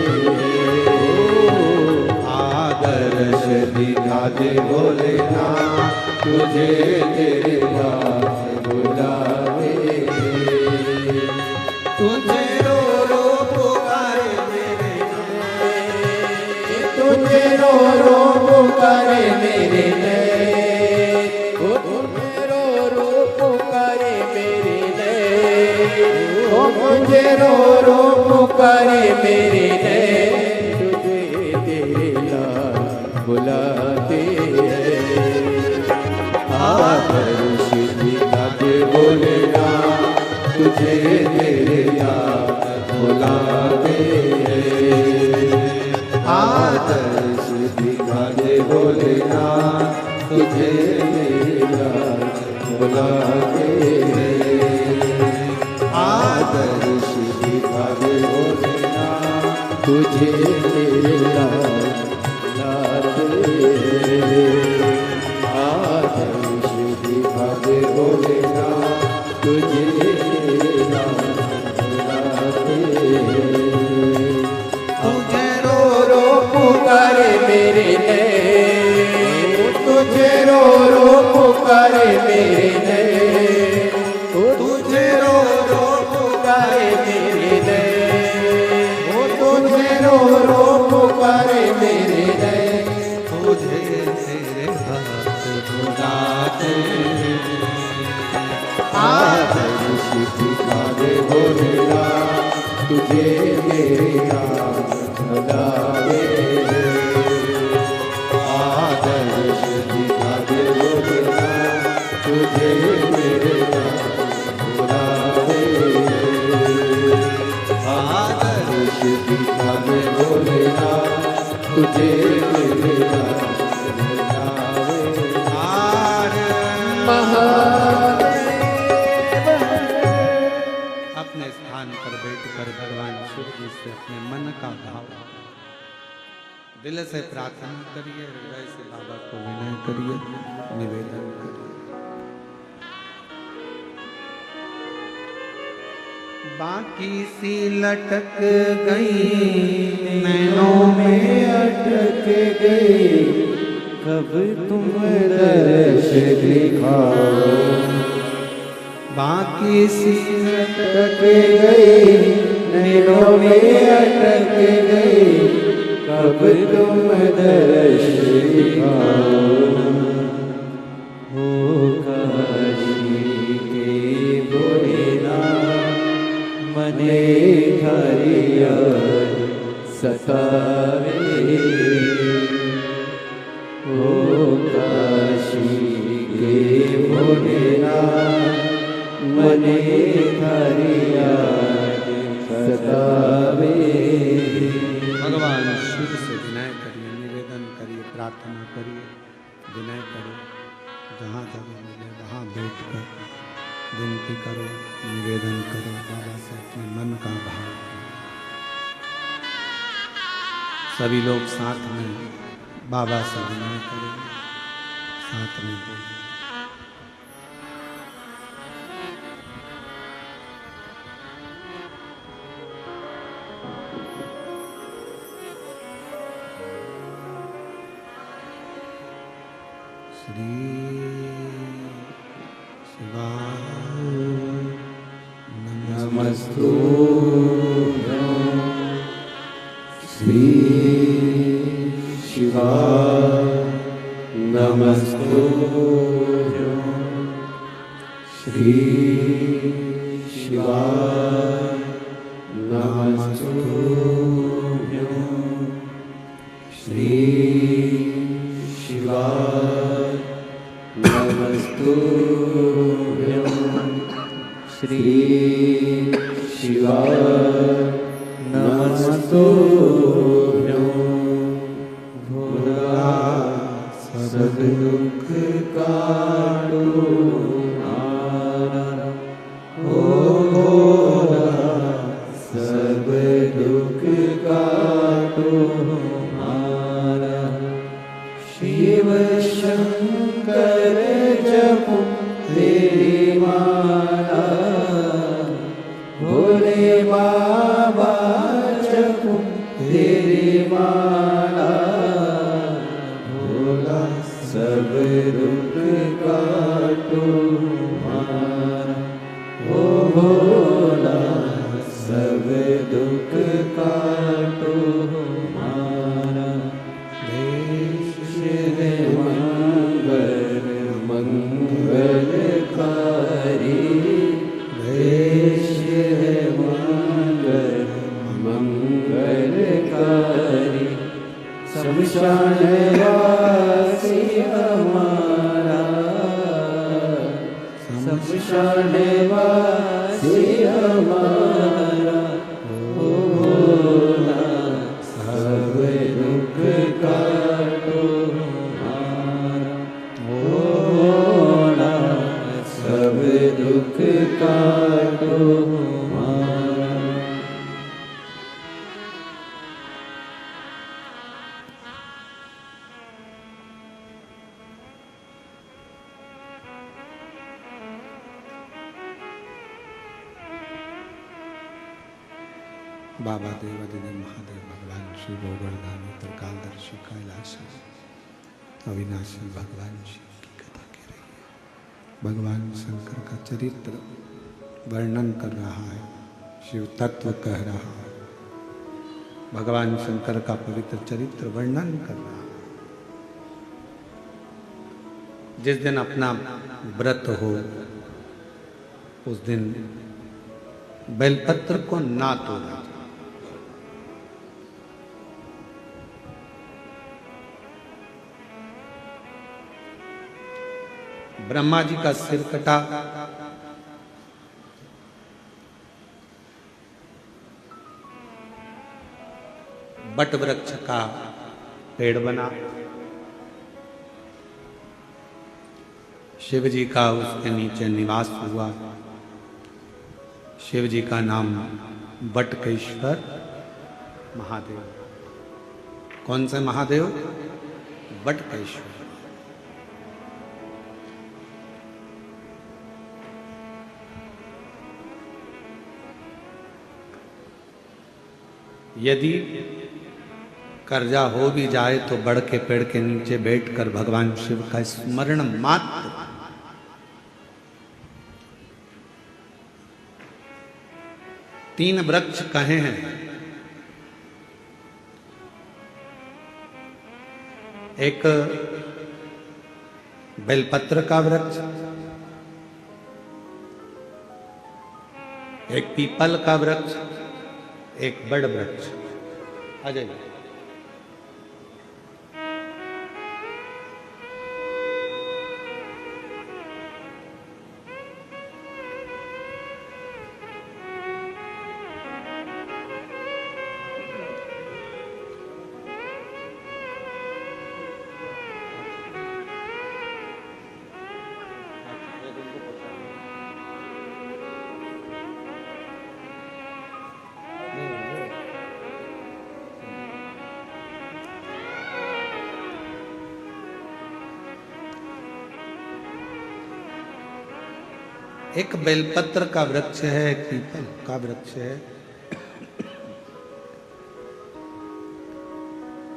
आदर्श दिखा दे भोलेना, तुझे तेरे नाम बुलावे। तुझे रो रो पुकारे मेरे नैन, तुझे रो रो पुकारे मेरे नैन, तुझे रो रो पुकारे मेरे नैन, मुझे रो रो पुकारे मेरे नैन, तुझे तेरे नाम बुलाते हैं। आदर्श दिखाते बोलेना, तुझे तेरे नाम बुलाते हैं। आदर्श दिखाते बोलेना, तुझे तेरे नाम बुलाते हैं। आदर्श दिखा दे बोलेना, तुझे तेरे नाम बुलाते हैं। आदर्श दिखा दे बोलेना, तुझे तेरे नाम बुलाते हैं। तुझे रो रो पुकारे मेरे नैन, तुझे रो रो पुकारे मेरे नैन, तुझे रो रो पुकारे मेरे नैन, तुझे रो रो पुकारे मेरे नैन, तुझे तेरे हाथ बुलाते हैं। आदर्श दिखा दे बोलेना, तुझे तेरे नाम बुलावे। आदर्श दिखा दे बोलेना, तुझे तेरे नाम बुलावे। आदर्श दिखा दे बोलेना, तुझे तेरे नाम बुलावे। महादेव अपने स्थान पर बैठकर भगवान शिव जी से अपने मन का भाव दिल से प्रार्थना करिए, हृदय से बाबा को विनय करिए, निवेदन करिए। बाकी सी लटक गई नैनों में अटक गई, कब तुम दर्श दिखाओ। बाकी सी अटक गई, नैनों में अटक गई, कब तुम दर्श दिखाओ। हो काशी के भोलेनाथ, मने हरिया सतावे। हो काशी के भोलेनाथ, मने हरिया सतावे। भगवान शिव से विनय करिए, निवेदन करिए, प्रार्थना करिए, विनय करो। जहाँ जगह मिले वहाँ बैठकर विनती करो, निवेदन करो, बाबा से अपने मन का भाव। सभी लोग साथ में बाबा से विनय करें, साथ में बोलें। श्री शिवाय नमस्तुभ्यं, श्री शिवाय नमस्तुभ्यं, श्री शिवाय नमस्तुभ्यं, श्री शिवाय नमस्तुभ्यं, श्री शिवाय नमस्तुभ्यं। भोला सब दुख काटो हारा, ओ भोला सब दुख काटो हारा। शिव शंकर जपो तेरी माला, भोले बाबा जपो तेरी माला। भोला सब दुख काटो हारा, ओ भोला सब दुख काटो हारा। देश है मंगल मंगलकारी, देश है मंगल मंगलकारी। शमशान वासी हमारा, शमशान वासी हमारा। ओ भोला सब दुख काटो हारा, ओ भोला सब दुख काटो हारा। बाबा देवादिदेव महादेव भगवान श्री गोवर्धन त्रिकालदर्शी कैलाशी अविनाशी भगवान शिव की कथा कह रही है। भगवान शंकर का चरित्र वर्णन कर रहा है, शिव तत्व कह रहा है। भगवान शंकर का पवित्र चरित्र वर्णन कर रहा है। जिस दिन अपना व्रत हो उस दिन बेलपत्र को ना तोड़ना। ब्रह्मा जी का सिर कटा, बट वृक्ष का पेड़ बना, शिव जी का उसके नीचे निवास हुआ। शिव जी का नाम बटकेश्वर महादेव। कौन से महादेव? बटकेश्वर। यदि कर्जा हो भी जाए तो बड़ के पेड़ के नीचे बैठकर भगवान शिव का स्मरण मात्र तीन वृक्ष कहे हैं। एक बेलपत्र का वृक्ष, एक पीपल का वृक्ष, एक बड़ वृक्ष। आ जाइए। एक बेलपत्र का वृक्ष है, एक पीपल का वृक्ष है,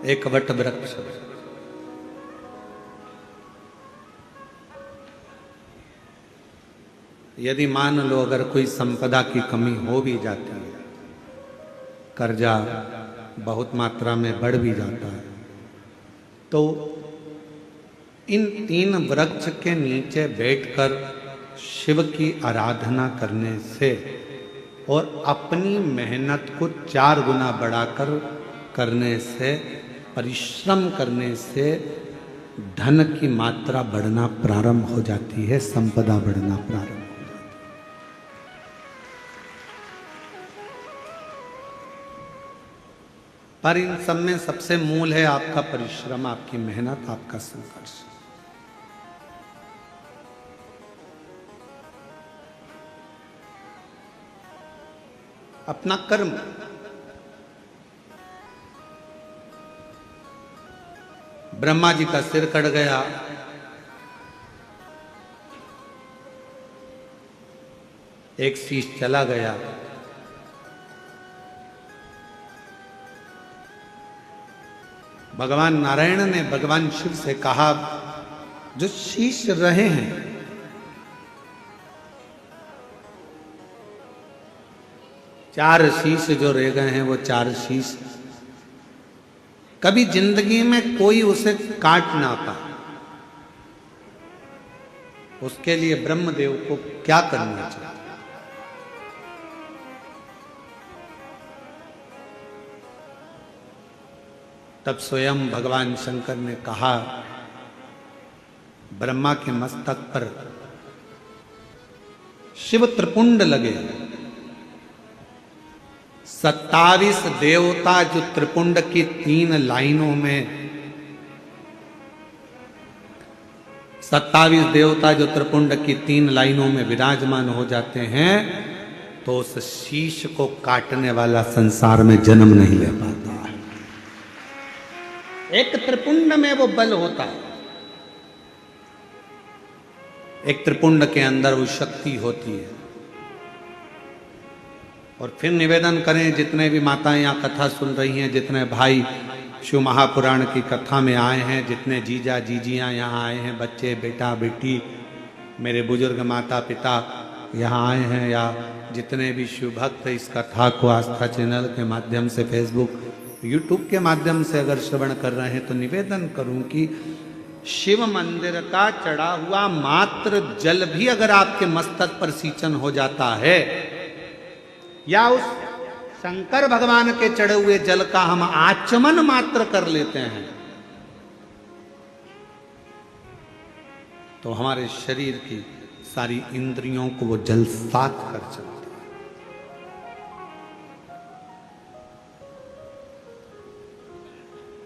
एक वट वृक्ष। यदि मान लो अगर कोई संपदा की कमी हो भी जाती है, कर्जा बहुत मात्रा में बढ़ भी जाता है, तो इन तीन वृक्ष के नीचे बैठकर शिव की आराधना करने से और अपनी मेहनत को 4 गुना बढ़ाकर करने से, परिश्रम करने से धन की मात्रा बढ़ना प्रारंभ हो जाती है, संपदा बढ़ना प्रारंभ हो जाती है। पर इन सब में सबसे मूल है आपका परिश्रम, आपकी मेहनत, आपका संघर्ष। अपना कर्म। ब्रह्मा जी का सिर कट गया, एक शीश चला गया, भगवान नारायण ने भगवान शिव से कहा, जो शीश रहे हैं चार शीश जो रह गए हैं, वो 4 शीश कभी जिंदगी में कोई उसे काट ना पाए, उसके लिए ब्रह्मदेव को क्या करना चाहिए? तब स्वयं भगवान शंकर ने कहा, ब्रह्मा के मस्तक पर शिव त्रिपुंड लगे, 27 देवता जो त्रिपुंड की 3 लाइनों में, 27 देवता जो त्रिपुंड की 3 लाइनों में विराजमान हो जाते हैं, तो उस शीश को काटने वाला संसार में जन्म नहीं ले पाता। एक त्रिपुंड में वो बल होता है, एक त्रिपुंड के अंदर वो शक्ति होती है। और फिर निवेदन करें, जितने भी माताएं यहाँ कथा सुन रही हैं, जितने भाई शिव महापुराण की कथा में आए हैं, जितने जीजा जीजियाँ यहाँ आए हैं, बच्चे बेटा बेटी, मेरे बुजुर्ग माता पिता यहाँ आए हैं, या जितने भी शिव भक्त इस कथा को आस्था चैनल के माध्यम से, फेसबुक यूट्यूब के माध्यम से अगर श्रवण कर रहे हैं, तो निवेदन करूं कि शिव मंदिर का चढ़ा हुआ मात्र जल भी अगर आपके मस्तक पर सींचन हो जाता है, या उस शंकर भगवान के चढ़े हुए जल का हम आचमन मात्र कर लेते हैं, तो हमारे शरीर की सारी इंद्रियों को वो जल साथ कर चलता है।